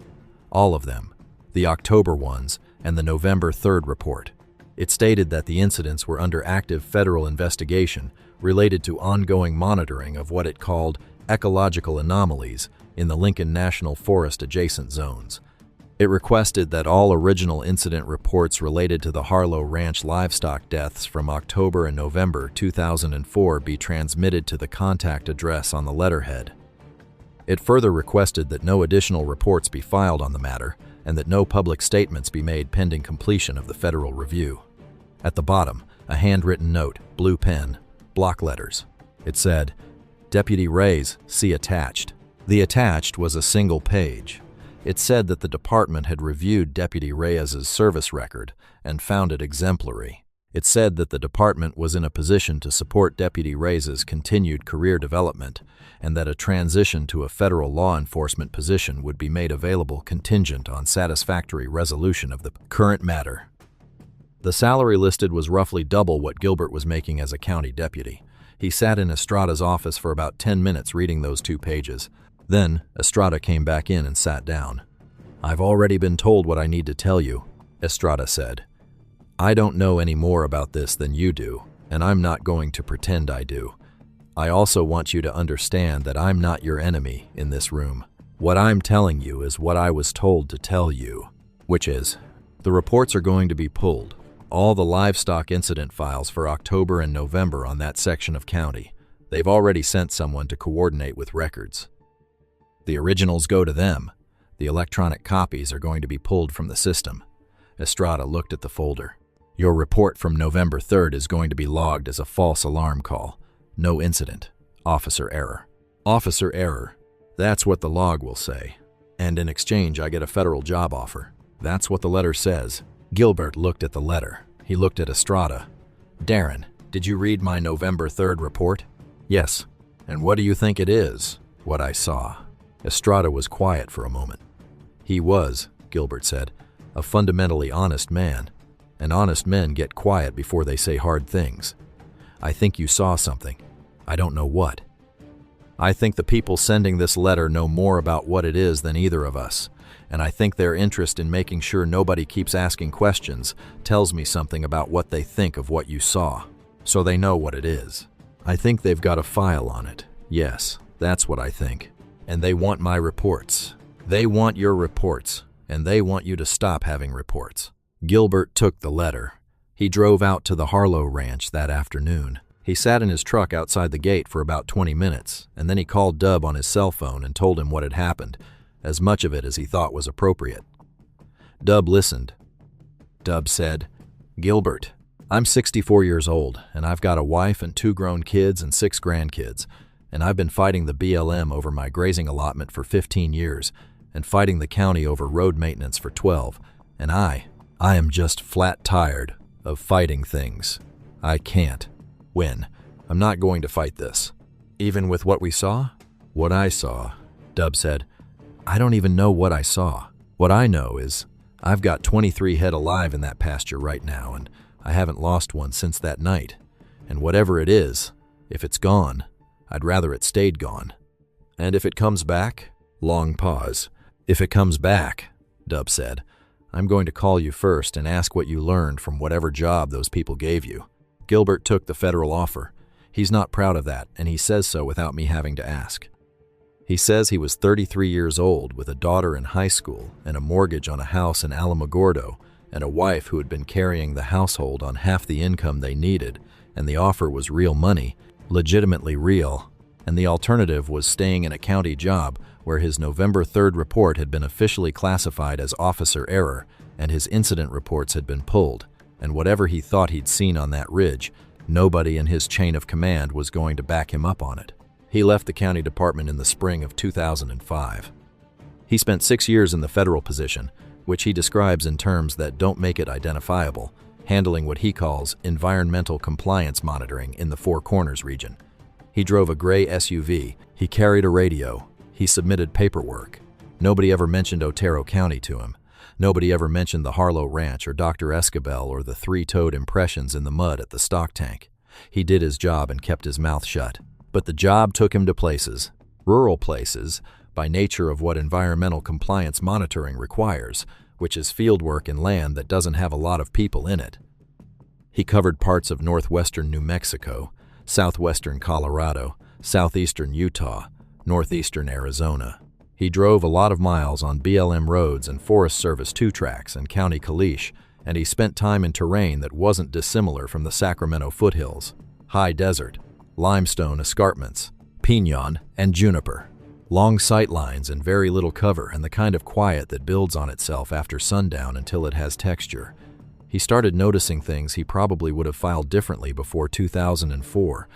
All of them, the October ones and the November 3rd report. It stated that the incidents were under active federal investigation related to ongoing monitoring of what it called ecological anomalies in the Lincoln National Forest adjacent zones. It requested that all original incident reports related to the Harlow Ranch livestock deaths from October and November 2004 be transmitted to the contact address on the letterhead. It further requested that no additional reports be filed on the matter and that no public statements be made pending completion of the federal review. At the bottom, a handwritten note, blue pen, block letters. It said, "Deputy Reyes, see attached." The attached was a single page. It said that the department had reviewed Deputy Reyes's service record and found it exemplary. It said that the department was in a position to support Deputy Reyes's continued career development and that a transition to a federal law enforcement position would be made available contingent on satisfactory resolution of the current matter. The salary listed was roughly double what Gilbert was making as a county deputy. He sat in Estrada's office for about 10 minutes reading those 2 pages. Then, Estrada came back in and sat down. "I've already been told what I need to tell you," Estrada said. "I don't know any more about this than you do, and I'm not going to pretend I do. I also want you to understand that I'm not your enemy in this room. What I'm telling you is what I was told to tell you, which is, the reports are going to be pulled. All the livestock incident files for October and November on that section of county. They've already sent someone to coordinate with records. The originals go to them. The electronic copies are going to be pulled from the system." Estrada looked at the folder. "Your report from November 3rd is going to be logged as a false alarm call. No incident. Officer error." "Officer error. That's what the log will say. And in exchange, I get a federal job offer. That's what the letter says." Gilbert looked at the letter. He looked at Estrada. "Darren, did you read my November 3rd report?" "Yes." "And what do you think it is?" "What I saw." Estrada was quiet for a moment. "He was," Gilbert said, "a fundamentally honest man, and honest men get quiet before they say hard things. I think you saw something. I don't know what. I think the people sending this letter know more about what it is than either of us, and I think their interest in making sure nobody keeps asking questions tells me something about what they think of what you saw, so they know what it is. I think they've got a file on it. Yes, that's what I think. And they want my reports. They want your reports, and they want you to stop having reports." Gilbert took the letter. He drove out to the Harlow Ranch that afternoon. He sat in his truck outside the gate for about 20 minutes, and then he called Dub on his cell phone and told him what had happened, as much of it as he thought was appropriate. Dub listened. Dub said, "Gilbert, I'm 64 years old, and I've got a wife and 2 grown kids and 6 grandkids, and I've been fighting the BLM over my grazing allotment for 15 years, and fighting the county over road maintenance for 12, and I am just flat tired of fighting things. I can't win. I'm not going to fight this." "Even with what we saw?" "What I saw," Dub said, "I don't even know what I saw. What I know is I've got 23 head alive in that pasture right now, and I haven't lost one since that night. And whatever it is, if it's gone, I'd rather it stayed gone. And if it comes back," long pause, "if it comes back," Dub said, "I'm going to call you first and ask what you learned from whatever job those people gave you." Gilbert took the federal offer. He's not proud of that, and he says so without me having to ask. He says he was 33 years old with a daughter in high school and a mortgage on a house in Alamogordo and a wife who had been carrying the household on half the income they needed, and the offer was real money, legitimately real, and the alternative was staying in a county job where his November 3rd report had been officially classified as officer error and his incident reports had been pulled, and whatever he thought he'd seen on that ridge, nobody in his chain of command was going to back him up on it. He left the county department in the spring of 2005. He spent 6 years in the federal position, which he describes in terms that don't make it identifiable, handling what he calls environmental compliance monitoring in the Four Corners region. He drove a gray SUV, he carried a radio, he submitted paperwork. Nobody ever mentioned Otero County to him. Nobody ever mentioned the Harlow Ranch or Dr. Escabel or the 3-toed impressions in the mud at the stock tank. He did his job and kept his mouth shut. But the job took him to places, rural places, by nature of what environmental compliance monitoring requires, which is fieldwork in land that doesn't have a lot of people in it. He covered parts of northwestern New Mexico, southwestern Colorado, southeastern Utah, northeastern Arizona. He drove a lot of miles on BLM roads and Forest Service 2-tracks and County Kalish, and he spent time in terrain that wasn't dissimilar from the Sacramento foothills, high desert, limestone escarpments, pinon, and juniper, long sight lines and very little cover and the kind of quiet that builds on itself after sundown until it has texture. He started noticing things he probably would have filed differently before 2004.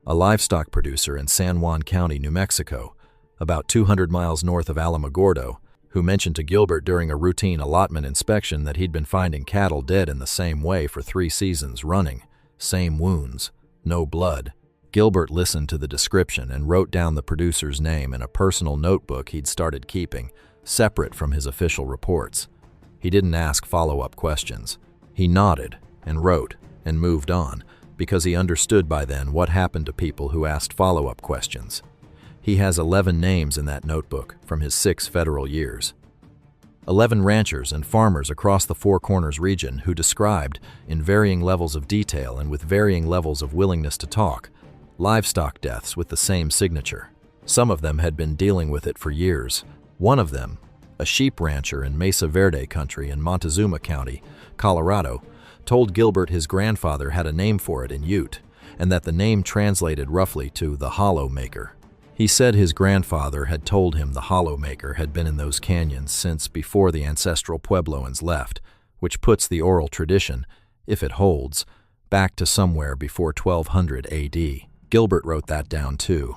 A livestock producer in San Juan County, New Mexico, about 200 miles north of Alamogordo, who mentioned to Gilbert during a routine allotment inspection that he'd been finding cattle dead in the same way for 3 seasons running, same wounds, no blood. Gilbert listened to the description and wrote down the producer's name in a personal notebook he'd started keeping, separate from his official reports. He didn't ask follow-up questions. He nodded and wrote and moved on, because he understood by then what happened to people who asked follow-up questions. He has 11 names in that notebook from his 6 federal years. 11 ranchers and farmers across the Four Corners region who described, in varying levels of detail and with varying levels of willingness to talk, livestock deaths with the same signature. Some of them had been dealing with it for years. One of them, a sheep rancher in Mesa Verde country in Montezuma County, Colorado, told Gilbert his grandfather had a name for it in Ute, and that the name translated roughly to the hollow maker. He said his grandfather had told him the hollow maker had been in those canyons since before the ancestral Puebloans left, which puts the oral tradition, if it holds, back to somewhere before 1200 AD. Gilbert wrote that down too.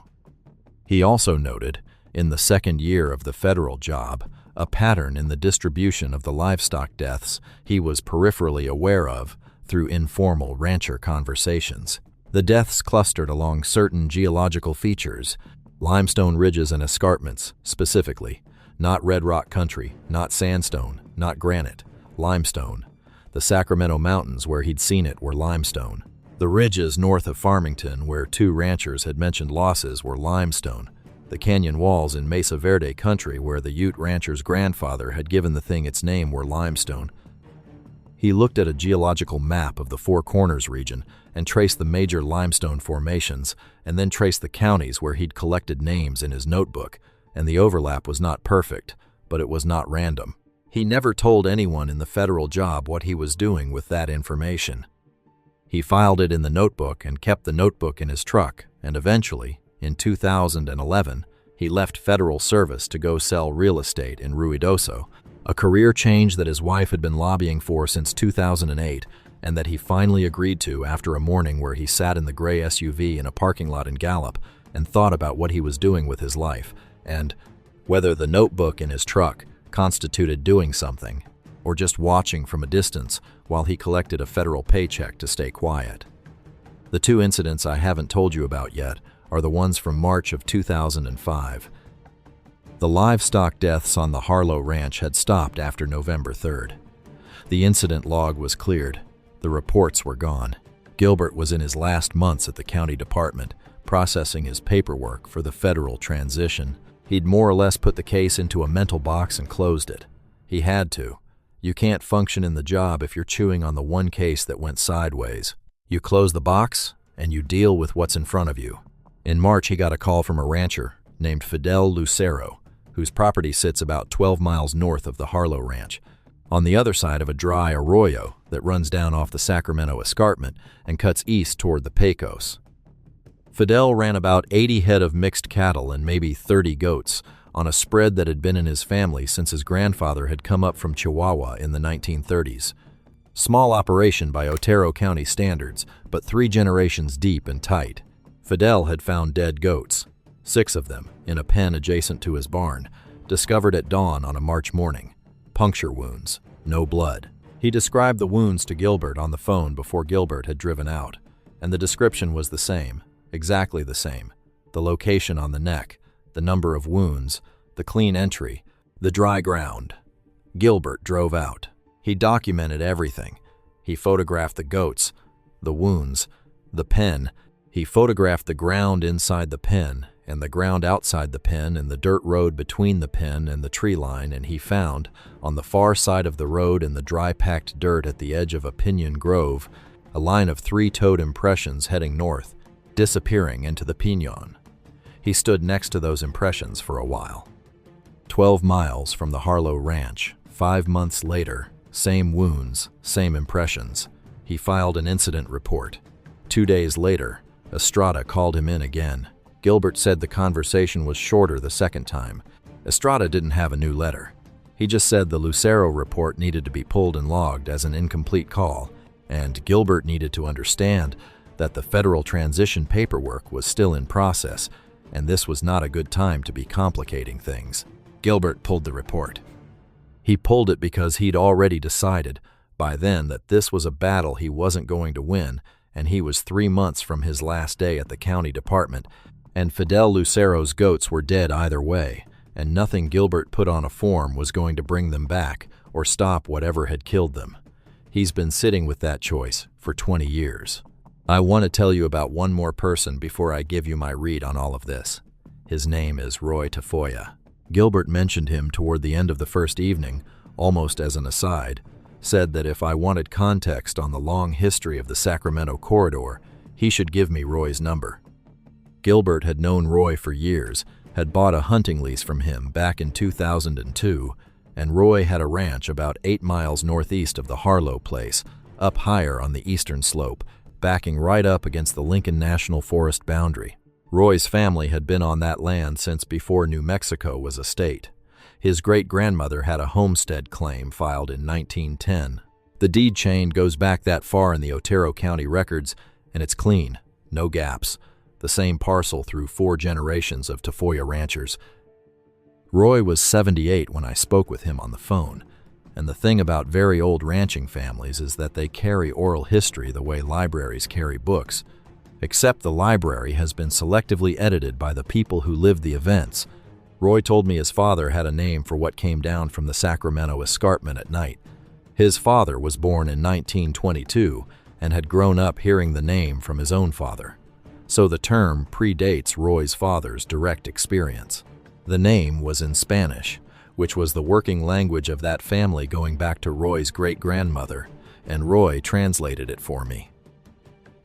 He also noted, in the second year of the federal job, a pattern in the distribution of the livestock deaths he was peripherally aware of through informal rancher conversations. The deaths clustered along certain geological features, limestone ridges and escarpments, specifically, not red rock country, not sandstone, not granite, limestone. The Sacramento Mountains where he'd seen it were limestone. The ridges north of Farmington where 2 ranchers had mentioned losses were limestone. The canyon walls in Mesa Verde country where the Ute rancher's grandfather had given the thing its name were limestone. He looked at a geological map of the Four Corners region and traced the major limestone formations, and then traced the counties where he'd collected names in his notebook, and the overlap was not perfect, but it was not random. He never told anyone in the federal job what he was doing with that information. He filed it in the notebook and kept the notebook in his truck, and eventually, in 2011, he left federal service to go sell real estate in Ruidoso, a career change that his wife had been lobbying for since 2008, and that he finally agreed to after a morning where he sat in the gray SUV in a parking lot in Gallup and thought about what he was doing with his life, and whether the notebook in his truck constituted doing something, or just watching from a distance while he collected a federal paycheck to stay quiet. The two incidents I haven't told you about yet are the ones from March of 2005. The livestock deaths on the Harlow Ranch had stopped after November 3rd. The incident log was cleared. The reports were gone. Gilbert was in his last months at the county department, processing his paperwork for the federal transition. He'd more or less put the case into a mental box and closed it. He had to. You can't function in the job if you're chewing on the one case that went sideways. You close the box, and you deal with what's in front of you. In March, he got a call from a rancher named Fidel Lucero, whose property sits about 12 miles north of the Harlow Ranch, on the other side of a dry arroyo that runs down off the Sacramento Escarpment and cuts east toward the Pecos. Fidel ran about 80 head of mixed cattle and maybe 30 goats on a spread that had been in his family since his grandfather had come up from Chihuahua in the 1930s. Small operation by Otero County standards, but 3 generations deep and tight. Fidel had found dead goats, 6 of them, in a pen adjacent to his barn, discovered at dawn on a March morning. Puncture wounds, no blood. He described the wounds to Gilbert on the phone before Gilbert had driven out, and the description was the same, exactly the same. The location on the neck, the number of wounds, the clean entry, the dry ground. Gilbert drove out. He documented everything. He photographed the goats, the wounds, the pen. He photographed the ground inside the pen and the ground outside the pen and the dirt road between the pen and the tree line, and he found, on the far side of the road in the dry-packed dirt at the edge of a pinyon grove, a line of 3-toed impressions heading north, disappearing into the pinon. He stood next to those impressions for a while. 12 miles from the Harlow Ranch, 5 months later, same wounds, same impressions. He filed an incident report. 2 days later, Estrada called him in again. Gilbert said the conversation was shorter the second time. Estrada didn't have a new letter. He just said the Lucero report needed to be pulled and logged as an incomplete call, and Gilbert needed to understand that the federal transition paperwork was still in process, and this was not a good time to be complicating things. Gilbert pulled the report. He pulled it because he'd already decided by then that this was a battle he wasn't going to win, and he was 3 months from his last day at the county department, and Fidel Lucero's goats were dead either way, and nothing Gilbert put on a form was going to bring them back or stop whatever had killed them. He's been sitting with that choice for 20 years. I want to tell you about one more person before I give you my read on all of this. His name is Roy Tafoya. Gilbert mentioned him toward the end of the first evening, almost as an aside, said that if I wanted context on the long history of the Sacramento corridor, he should give me Roy's number. Gilbert had known Roy for years, had bought a hunting lease from him back in 2002, and Roy had a ranch about 8 miles northeast of the Harlow place, up higher on the eastern slope, backing right up against the Lincoln National Forest boundary. Roy's family had been on that land since before New Mexico was a state. His great-grandmother had a homestead claim filed in 1910. The deed chain goes back that far in the Otero County records, and it's clean, no gaps. The same parcel through 4 generations of Tafoya ranchers. Roy was 78 when I spoke with him on the phone, and the thing about very old ranching families is that they carry oral history the way libraries carry books, except the library has been selectively edited by the people who lived the events. Roy told me his father had a name for what came down from the Sacramento Escarpment at night. His father was born in 1922 and had grown up hearing the name from his own father. so the term predates Roy's father's direct experience. The name was in Spanish, which was the working language of that family going back to Roy's great-grandmother, and Roy translated it for me.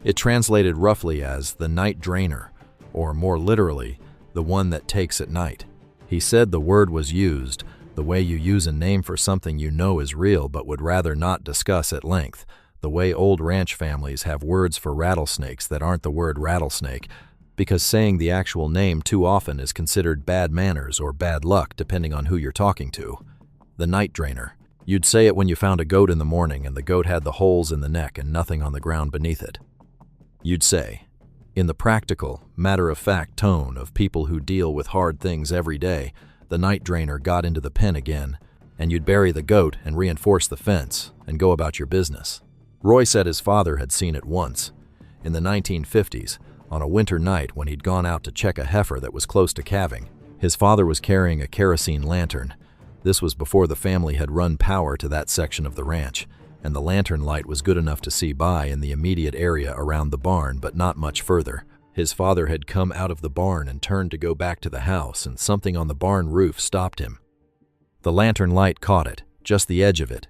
It translated roughly as the night drainer, or more literally, the one that takes at night. He said the word was used the way you use a name for something you know is real but would rather not discuss at length, the way old ranch families have words for rattlesnakes that aren't the word rattlesnake, because saying the actual name too often is considered bad manners or bad luck depending on who you're talking to. The night drainer. You'd say it when you found a goat in the morning and the goat had the holes in the neck and nothing on the ground beneath it. You'd say, in the practical, matter-of-fact tone of people who deal with hard things every day, the night drainer got into the pen again, and you'd bury the goat and reinforce the fence and go about your business. Roy said his father had seen it once, in the 1950s, on a winter night when he'd gone out to check a heifer that was close to calving. His father was carrying a kerosene lantern. This was before the family had run power to that section of the ranch, and the lantern light was good enough to see by in the immediate area around the barn, but not much further. His father had come out of the barn and turned to go back to the house, and something on the barn roof stopped him. The lantern light caught it, just the edge of it,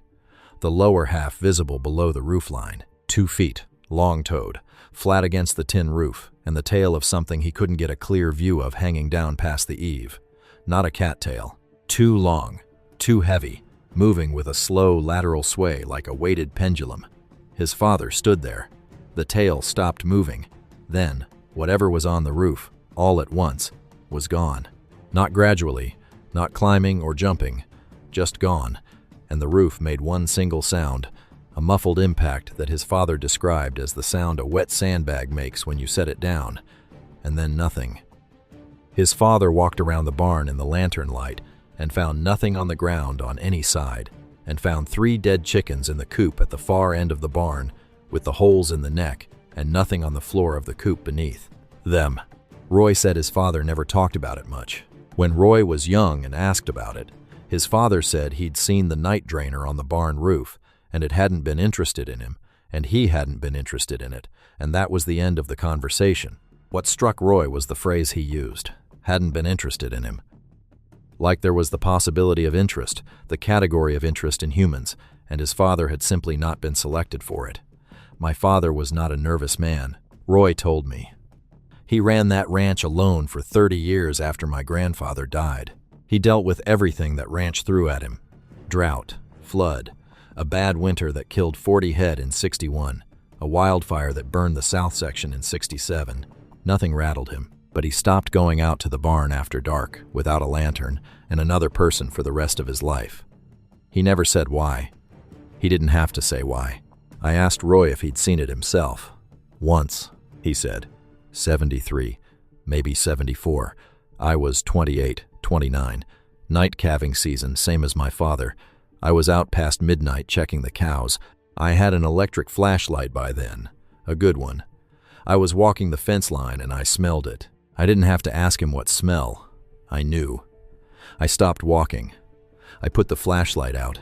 the lower half visible below the roof line, 2 feet, long-toed, flat against the tin roof, and the tail of something he couldn't get a clear view of hanging down past the eave. Not a cattail. Too long, too heavy, moving with a slow lateral sway like a weighted pendulum. His father stood there. The tail stopped moving. Then, whatever was on the roof, all at once, was gone. Not gradually, not climbing or jumping, just gone, and the roof made one single sound, a muffled impact that his father described as the sound a wet sandbag makes when you set it down, and then nothing. His father walked around the barn in the lantern light and found nothing on the ground on any side, and found 3 dead chickens in the coop at the far end of the barn, with the holes in the neck and nothing on the floor of the coop beneath them. Roy said his father never talked about it much. When Roy was young and asked about it, his father said he'd seen the night drainer on the barn roof, and it hadn't been interested in him, and he hadn't been interested in it, and that was the end of the conversation. What struck Roy was the phrase he used, hadn't been interested in him. Like there was the possibility of interest, the category of interest in humans, and his father had simply not been selected for it. My father was not a nervous man, Roy told me. He ran that ranch alone for 30 years after my grandfather died. He dealt with everything that ranch threw at him. Drought, flood, a bad winter that killed 40 head in '61, a wildfire that burned the south section in '67. Nothing rattled him, but he stopped going out to the barn after dark, without a lantern, and another person for the rest of his life. He never said why. He didn't have to say why. I asked Roy if he'd seen it himself. Once, he said. 73, maybe 74. I was 28, 29. Night calving season, same as my father. I was out past midnight checking the cows. I had an electric flashlight by then, a good one. I was walking the fence line and I smelled it. I didn't have to ask him what smell. I knew. I stopped walking. I put the flashlight out.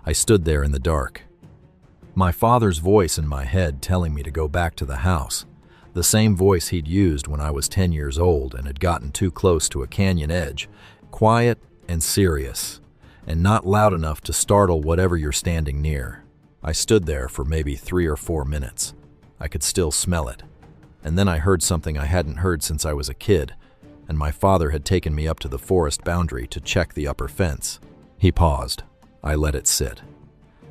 I stood there in the dark. My father's voice in my head telling me to go back to the house. The same voice he'd used when I was 10 years old and had gotten too close to a canyon edge. Quiet and serious, and not loud enough to startle whatever you're standing near. I stood there for maybe 3 or 4 minutes. I could still smell it. And then I heard something I hadn't heard since I was a kid, and my father had taken me up to the forest boundary to check the upper fence. He paused. I let it sit.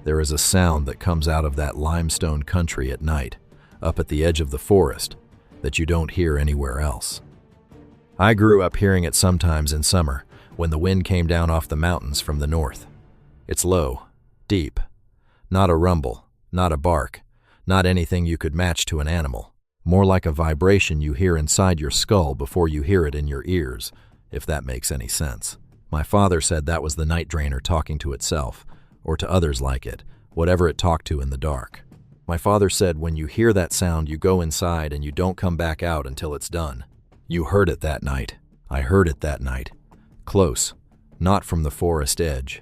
There is a sound that comes out of that limestone country at night, up at the edge of the forest, that you don't hear anywhere else. I grew up hearing it sometimes in summer, when the wind came down off the mountains from the north. It's low, deep, not a rumble, not a bark, not anything you could match to an animal. More like a vibration you hear inside your skull before you hear it in your ears, if that makes any sense. My father said that was the night drainer talking to itself, or to others like it, whatever it talked to in the dark. My father said when you hear that sound, you go inside and you don't come back out until it's done. You heard it that night. I heard it that night. Close, not from the forest edge.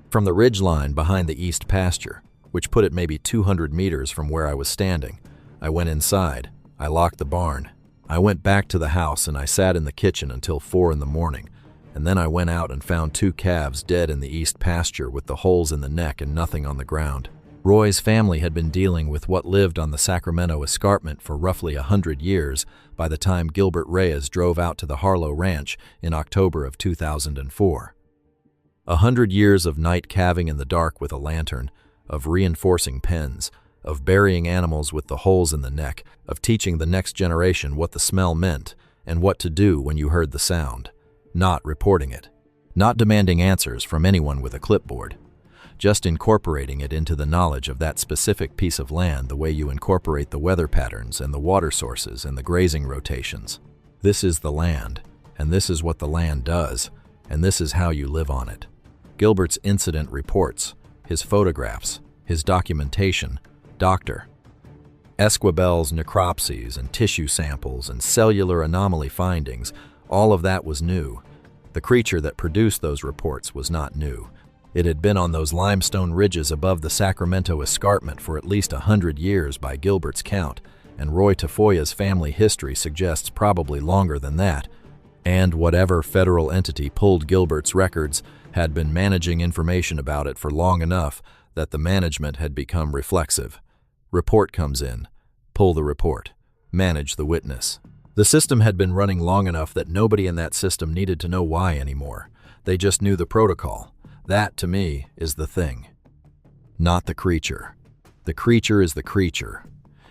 From the ridge line behind the east pasture, which put it maybe 200 meters from where I was standing, I went inside. I locked the barn. I went back to the house and I sat in the kitchen until 4 in the morning, and then I went out and found 2 calves dead in the east pasture with the holes in the neck and nothing on the ground. Roy's family had been dealing with what lived on the Sacramento escarpment for roughly 100 years by the time Gilbert Reyes drove out to the Harlow Ranch in October of 2004. 100 years of night calving in the dark with a lantern, of reinforcing pens, of burying animals with the holes in the neck, of teaching the next generation what the smell meant and what to do when you heard the sound, not reporting it, not demanding answers from anyone with a clipboard, just incorporating it into the knowledge of that specific piece of land the way you incorporate the weather patterns and the water sources and the grazing rotations. This is the land, and this is what the land does, and this is how you live on it. Gilbert's incident reports, his photographs, his documentation, Dr. Esquibel's necropsies and tissue samples and cellular anomaly findings, all of that was new. The creature that produced those reports was not new. It had been on those limestone ridges above the Sacramento escarpment for at least 100 years by Gilbert's count, and Roy Tafoya's family history suggests probably longer than that. And whatever federal entity pulled Gilbert's records had been managing information about it for long enough that the management had become reflexive. Report comes in. Pull the report. Manage the witness. The system had been running long enough that nobody in that system needed to know why anymore. They just knew the protocol. That, to me, is the thing. Not the creature. The creature is the creature.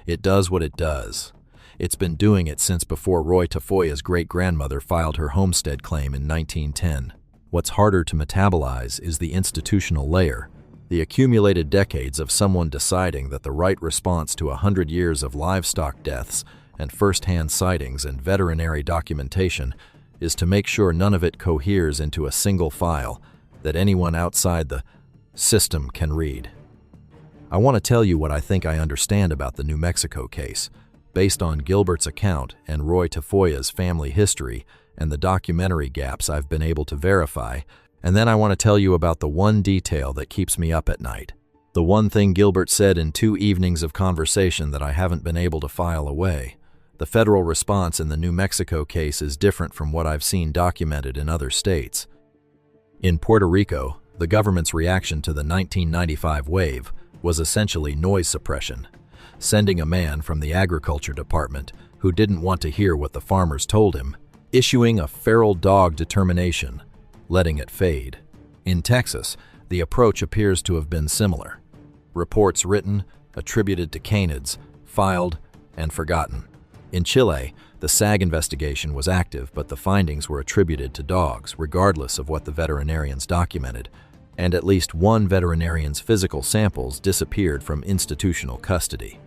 It does what it does. It's been doing it since before Roy Tafoya's great-grandmother filed her homestead claim in 1910. What's harder to metabolize is the institutional layer, the accumulated decades of someone deciding that the right response to 100 years of livestock deaths and first-hand sightings and veterinary documentation is to make sure none of it coheres into a single file that anyone outside the system can read. I want to tell you what I think I understand about the New Mexico case, based on Gilbert's account and Roy Tafoya's family history and the documentary gaps I've been able to verify, and then I want to tell you about the one detail that keeps me up at night. The one thing Gilbert said in 2 evenings of conversation that I haven't been able to file away. The federal response in the New Mexico case is different from what I've seen documented in other states. In Puerto Rico, the government's reaction to the 1995 wave was essentially noise suppression, sending a man from the agriculture department who didn't want to hear what the farmers told him, issuing a feral dog determination, letting it fade. In Texas, the approach appears to have been similar. Reports written, attributed to canids, filed, and forgotten. In Chile, the SAG investigation was active, but the findings were attributed to dogs, regardless of what the veterinarians documented, and at least one veterinarian's physical samples disappeared from institutional custody.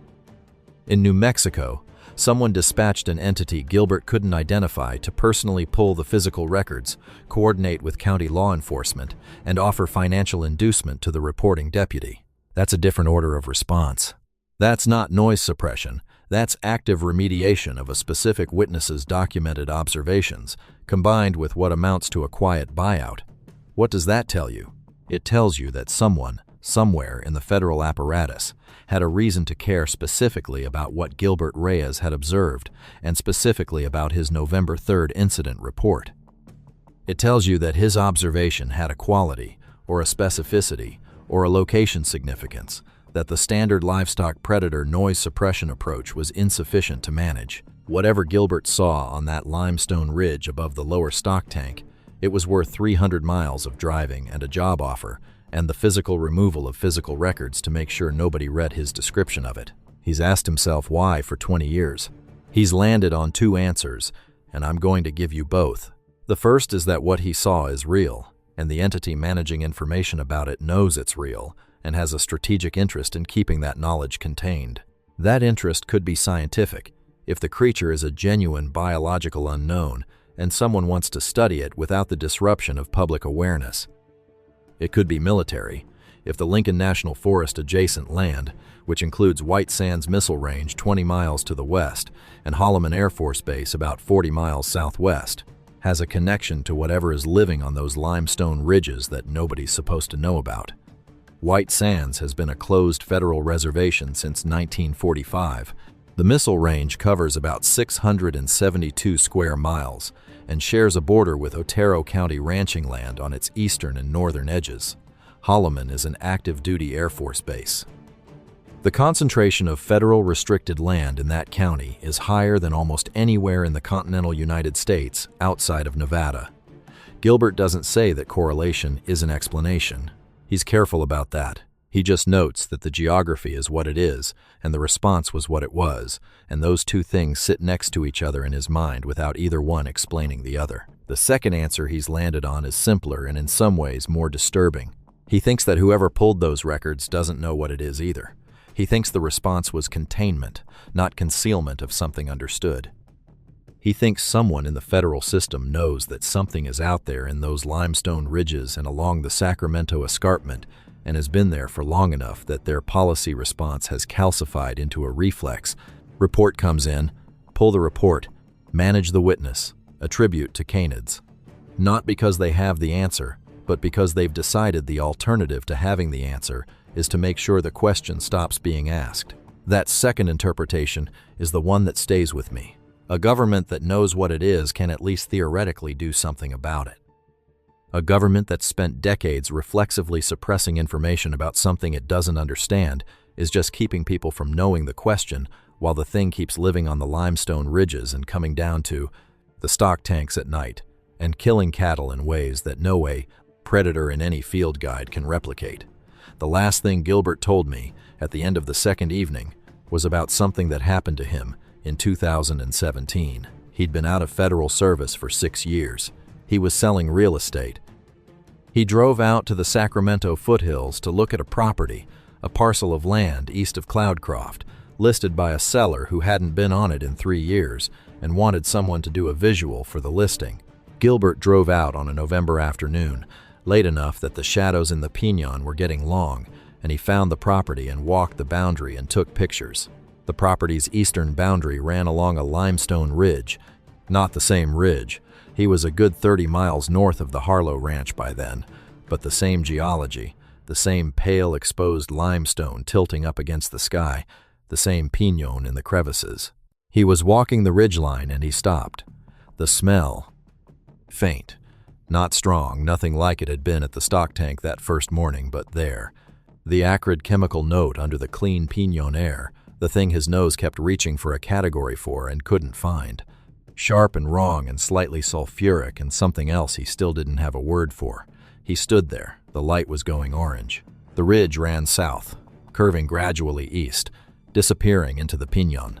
In New Mexico, someone dispatched an entity Gilbert couldn't identify to personally pull the physical records, coordinate with county law enforcement, and offer financial inducement to the reporting deputy. That's a different order of response. That's not noise suppression. That's active remediation of a specific witness's documented observations, combined with what amounts to a quiet buyout. What does that tell you? It tells you that someone, somewhere in the federal apparatus, had a reason to care specifically about what Gilbert Reyes had observed, and specifically about his November 3rd incident report. It tells you that his observation had a quality, or a specificity, or a location significance, that the standard livestock predator noise suppression approach was insufficient to manage. Whatever Gilbert saw on that limestone ridge above the lower stock tank, it was worth 300 miles of driving and a job offer, and the physical removal of physical records to make sure nobody read his description of it. He's asked himself why for 20 years. He's landed on 2 answers, and I'm going to give you both. The first is that what he saw is real, and the entity managing information about it knows it's real, and has a strategic interest in keeping that knowledge contained. That interest could be scientific, if the creature is a genuine biological unknown, and someone wants to study it without the disruption of public awareness. It could be military, if the Lincoln National Forest adjacent land, which includes White Sands Missile Range 20 miles to the west and Holloman Air Force Base about 40 miles southwest, has a connection to whatever is living on those limestone ridges that nobody's supposed to know about. White Sands has been a closed federal reservation since 1945, The missile range covers about 672 square miles and shares a border with Otero County ranching land on its eastern and northern edges. Holloman is an active-duty Air Force base. The concentration of federal restricted land in that county is higher than almost anywhere in the continental United States outside of Nevada. Gilbert doesn't say that correlation is an explanation. He's careful about that. He just notes that the geography is what it is, and the response was what it was, and those two things sit next to each other in his mind without either one explaining the other. The second answer he's landed on is simpler and in some ways more disturbing. He thinks that whoever pulled those records doesn't know what it is either. He thinks the response was containment, not concealment of something understood. He thinks someone in the federal system knows that something is out there in those limestone ridges and along the Sacramento escarpment and has been there for long enough that their policy response has calcified into a reflex. Report comes in, pull the report, manage the witness, attribute to canids. Not because they have the answer, but because they've decided the alternative to having the answer is to make sure the question stops being asked. That second interpretation is the one that stays with me. A government that knows what it is can at least theoretically do something about it. A government that's spent decades reflexively suppressing information about something it doesn't understand is just keeping people from knowing the question while the thing keeps living on the limestone ridges and coming down to the stock tanks at night and killing cattle in ways that no predator in any field guide can replicate. The last thing Gilbert told me at the end of the second evening was about something that happened to him in 2017. He'd been out of federal service for 6 years. He was selling real estate. He drove out to the Sacramento foothills to look at a property, a parcel of land east of Cloudcroft, listed by a seller who hadn't been on it in 3 years and wanted someone to do a visual for the listing. Gilbert drove out on a November afternoon, late enough that the shadows in the pinon were getting long, and he found the property and walked the boundary and took pictures. The property's eastern boundary ran along a limestone ridge. Not the same ridge. He was a good 30 miles north of the Harlow Ranch by then, but the same geology, the same pale exposed limestone tilting up against the sky, the same pinon in the crevices. He was walking the ridgeline and he stopped. The smell, faint. Not strong, nothing like it had been at the stock tank that first morning, but there. The acrid chemical note under the clean pinon air, the thing his nose kept reaching for a category for and couldn't find. Sharp and wrong and slightly sulfuric and something else he still didn't have a word for. He stood there. The light was going orange. The ridge ran south, curving gradually east, disappearing into the pinon.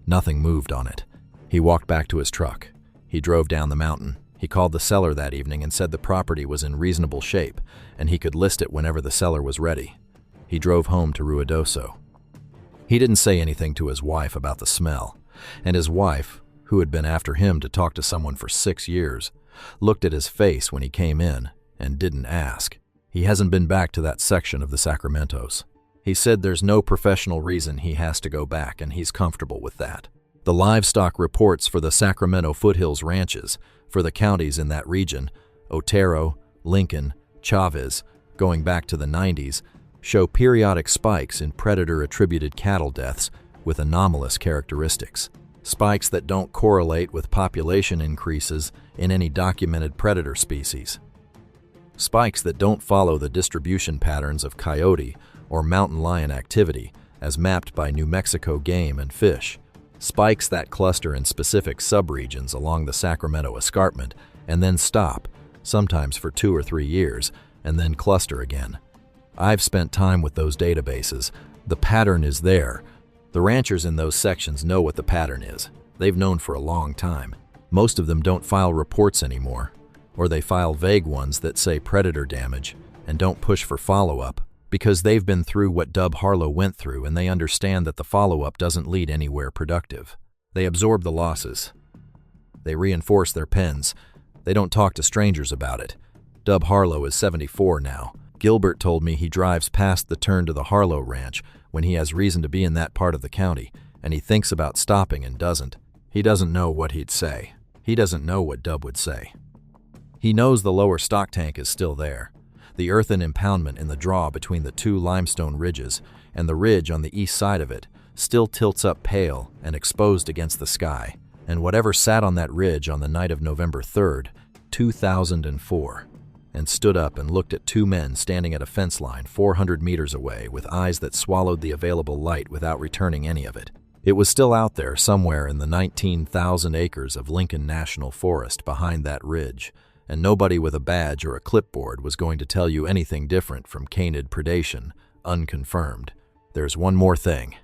Nothing moved on it. He walked back to his truck. He drove down the mountain. He called the seller that evening and said the property was in reasonable shape and he could list it whenever the seller was ready. He drove home to Ruidoso. He didn't say anything to his wife about the smell, and his wife, who had been after him to talk to someone for 6 years, looked at his face when he came in and didn't ask. He hasn't been back to that section of the Sacramentos. He said there's no professional reason he has to go back and he's comfortable with that. The livestock reports for the Sacramento foothills ranches, for the counties in that region, Otero, Lincoln, Chavez, going back to the 90s, show periodic spikes in predator-attributed cattle deaths with anomalous characteristics. Spikes that don't correlate with population increases in any documented predator species. Spikes that don't follow the distribution patterns of coyote or mountain lion activity as mapped by New Mexico Game and Fish. Spikes that cluster in specific subregions along the Sacramento escarpment and then stop, sometimes for 2 or 3 years, and then cluster again. I've spent time with those databases. The pattern is there. The ranchers in those sections know what the pattern is. They've known for a long time. Most of them don't file reports anymore, or they file vague ones that say predator damage and don't push for follow-up because they've been through what Dub Harlow went through and they understand that the follow-up doesn't lead anywhere productive. They absorb the losses. They reinforce their pens. They don't talk to strangers about it. Dub Harlow is 74 now. Gilbert told me he drives past the turn to the Harlow Ranch when he has reason to be in that part of the county, and he thinks about stopping and doesn't. He doesn't know what he'd say. He doesn't know what Dub would say. He knows the lower stock tank is still there. The earthen impoundment in the draw between the 2 limestone ridges and the ridge on the east side of it, still tilts up pale and exposed against the sky, and whatever sat on that ridge on the night of November 3rd, 2004, and stood up and looked at two men standing at a fence line 400 meters away with eyes that swallowed the available light without returning any of it. It was still out there somewhere in the 19,000 acres of Lincoln National Forest behind that ridge, and nobody with a badge or a clipboard was going to tell you anything different from canid predation, unconfirmed. There's one more thing.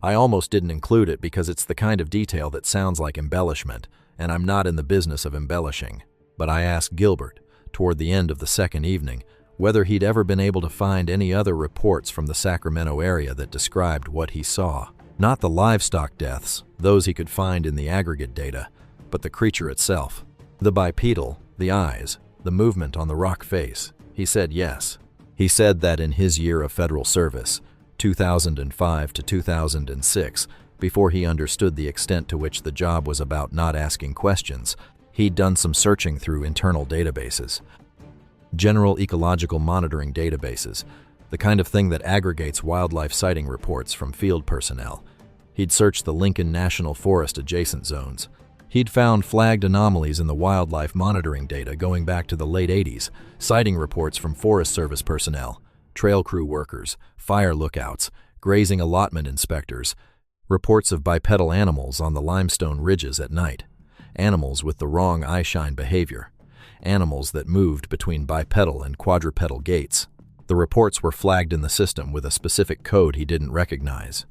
I almost didn't include it because it's the kind of detail that sounds like embellishment, and I'm not in the business of embellishing. But I asked Gilbert, toward the end of the second evening, whether he'd ever been able to find any other reports from the Sacramento area that described what he saw. Not the livestock deaths, those he could find in the aggregate data, but the creature itself. The bipedal, the eyes, the movement on the rock face. He said yes. He said that in his year of federal service, 2005 to 2006, before he understood the extent to which the job was about not asking questions, he'd done some searching through internal databases. General ecological monitoring databases, the kind of thing that aggregates wildlife sighting reports from field personnel. He'd searched the Lincoln National Forest adjacent zones. He'd found flagged anomalies in the wildlife monitoring data going back to the late 80s, sighting reports from Forest Service personnel, trail crew workers, fire lookouts, grazing allotment inspectors, reports of bipedal animals on the limestone ridges at night, animals with the wrong eyeshine behavior, animals that moved between bipedal and quadrupedal gaits. The reports were flagged in the system with a specific code he didn't recognize.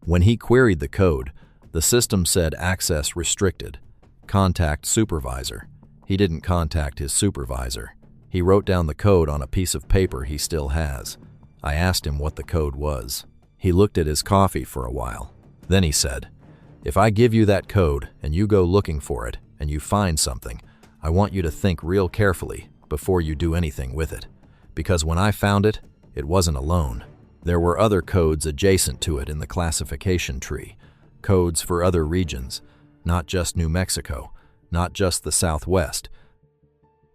When he queried the code, the system said access restricted. Contact supervisor. He didn't contact his supervisor. He wrote down the code on a piece of paper he still has. I asked him what the code was. He looked at his coffee for a while. Then he said, "If I give you that code and you go looking for it and you find something, I want you to think real carefully before you do anything with it. Because when I found it, it wasn't alone. There were other codes adjacent to it in the classification tree. Codes for other regions, not just New Mexico, not just the Southwest.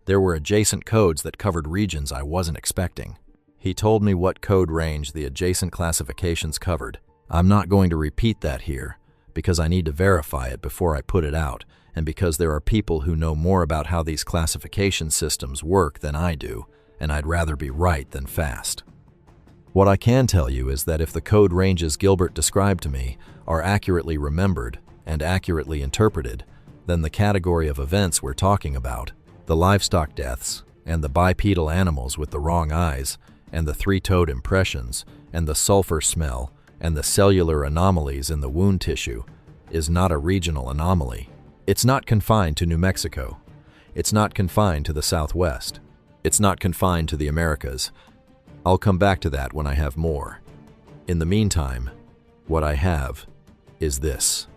There were adjacent codes that covered regions I wasn't expecting." He told me what code range the adjacent classifications covered. I'm not going to repeat that here, because I need to verify it before I put it out, and because there are people who know more about how these classification systems work than I do, and I'd rather be right than fast. What I can tell you is that if the code ranges Gilbert described to me are accurately remembered and accurately interpreted, then the category of events we're talking about, the livestock deaths, and the bipedal animals with the wrong eyes, and the three-toed impressions, and the sulfur smell, and the cellular anomalies in the wound tissue, is not a regional anomaly. It's not confined to New Mexico. It's not confined to the Southwest. It's not confined to the Americas. I'll come back to that when I have more. In the meantime, what I have is this.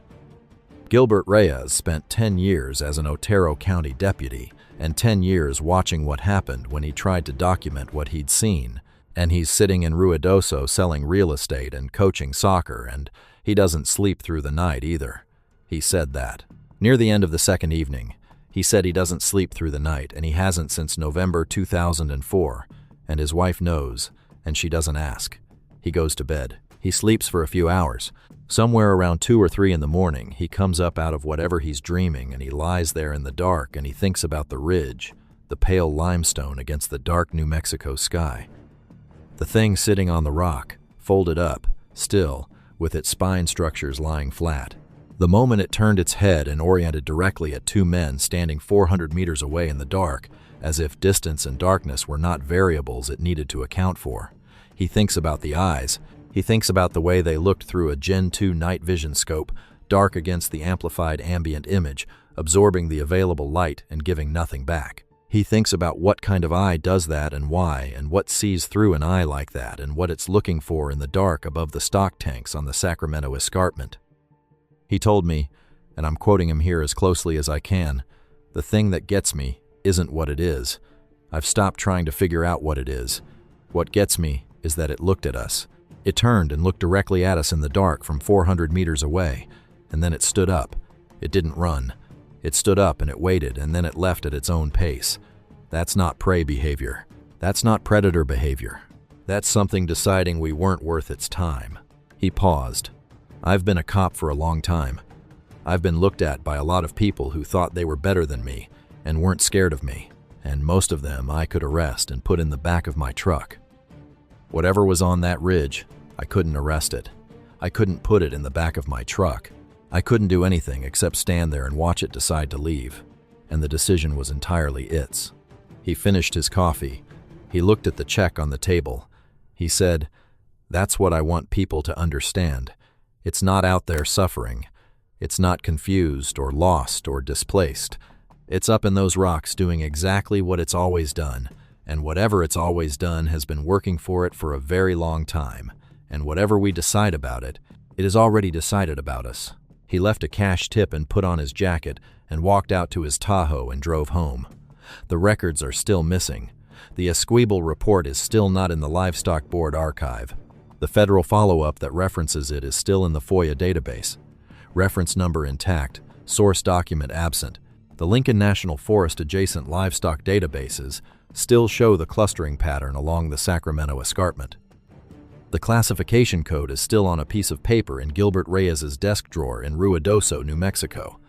Gilbert Reyes spent 10 years as an Otero County deputy and 10 years watching what happened when he tried to document what he'd seen, and he's sitting in Ruidoso selling real estate and coaching soccer, and he doesn't sleep through the night either. He said that. Near the end of the second evening, he said he doesn't sleep through the night, and he hasn't since November 2004, and his wife knows, and she doesn't ask. He goes to bed. He sleeps for a few hours. Somewhere around 2 or 3 in the morning, he comes up out of whatever he's dreaming, and he lies there in the dark, and he thinks about the ridge, the pale limestone against the dark New Mexico sky. The thing sitting on the rock, folded up, still, with its spine structures lying flat. The moment it turned its head and oriented directly at 2 men standing 400 meters away in the dark, as if distance and darkness were not variables it needed to account for. He thinks about the eyes. He thinks about the way they looked through a Gen 2 night vision scope, dark against the amplified ambient image, absorbing the available light and giving nothing back. He thinks about what kind of eye does that and why, and what sees through an eye like that, and what it's looking for in the dark above the stock tanks on the Sacramento escarpment. He told me, and I'm quoting him here as closely as I can, "The thing that gets me isn't what it is. I've stopped trying to figure out what it is. What gets me is that it looked at us. It turned and looked directly at us in the dark from 400 meters away, and then it stood up. It didn't run. It stood up and it waited, and then it left at its own pace. That's not prey behavior. That's not predator behavior. That's something deciding we weren't worth its time. He paused. I've been a cop for a long time. I've been looked at by a lot of people who thought they were better than me and weren't scared of me, and most of them I could arrest and put in the back of my truck. Whatever was on that ridge, I couldn't arrest it. I couldn't put it in the back of my truck. I couldn't do anything except stand there and watch it decide to leave, and the decision was entirely its. He finished his coffee. He looked at the check on the table. He said, "That's what I want people to understand. It's not out there suffering. It's not confused or lost or displaced. It's up in those rocks doing exactly what it's always done, and whatever it's always done has been working for it for a very long time, and whatever we decide about it, it is already decided about us." He left a cash tip and put on his jacket and walked out to his Tahoe and drove home. The records are still missing. The Esquivel report is still not in the Livestock Board archive. The federal follow-up that references it is still in the FOIA database. Reference number intact, source document absent. The Lincoln National Forest adjacent livestock databases still show the clustering pattern along the Sacramento escarpment. The classification code is still on a piece of paper in Gilbert Reyes's desk drawer in Ruidoso, New Mexico.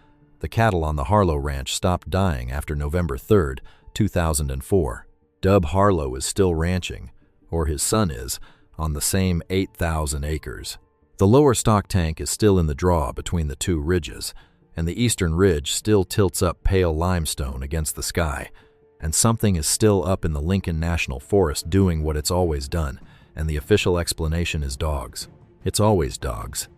The cattle on the Harlow Ranch stopped dying after November 3, 2004. Dub Harlow is still ranching, or his son is, on the same 8,000 acres. The lower stock tank is still in the draw between the two ridges, and the eastern ridge still tilts up pale limestone against the sky, and something is still up in the Lincoln National Forest doing what it's always done, and the official explanation is dogs. It's always dogs.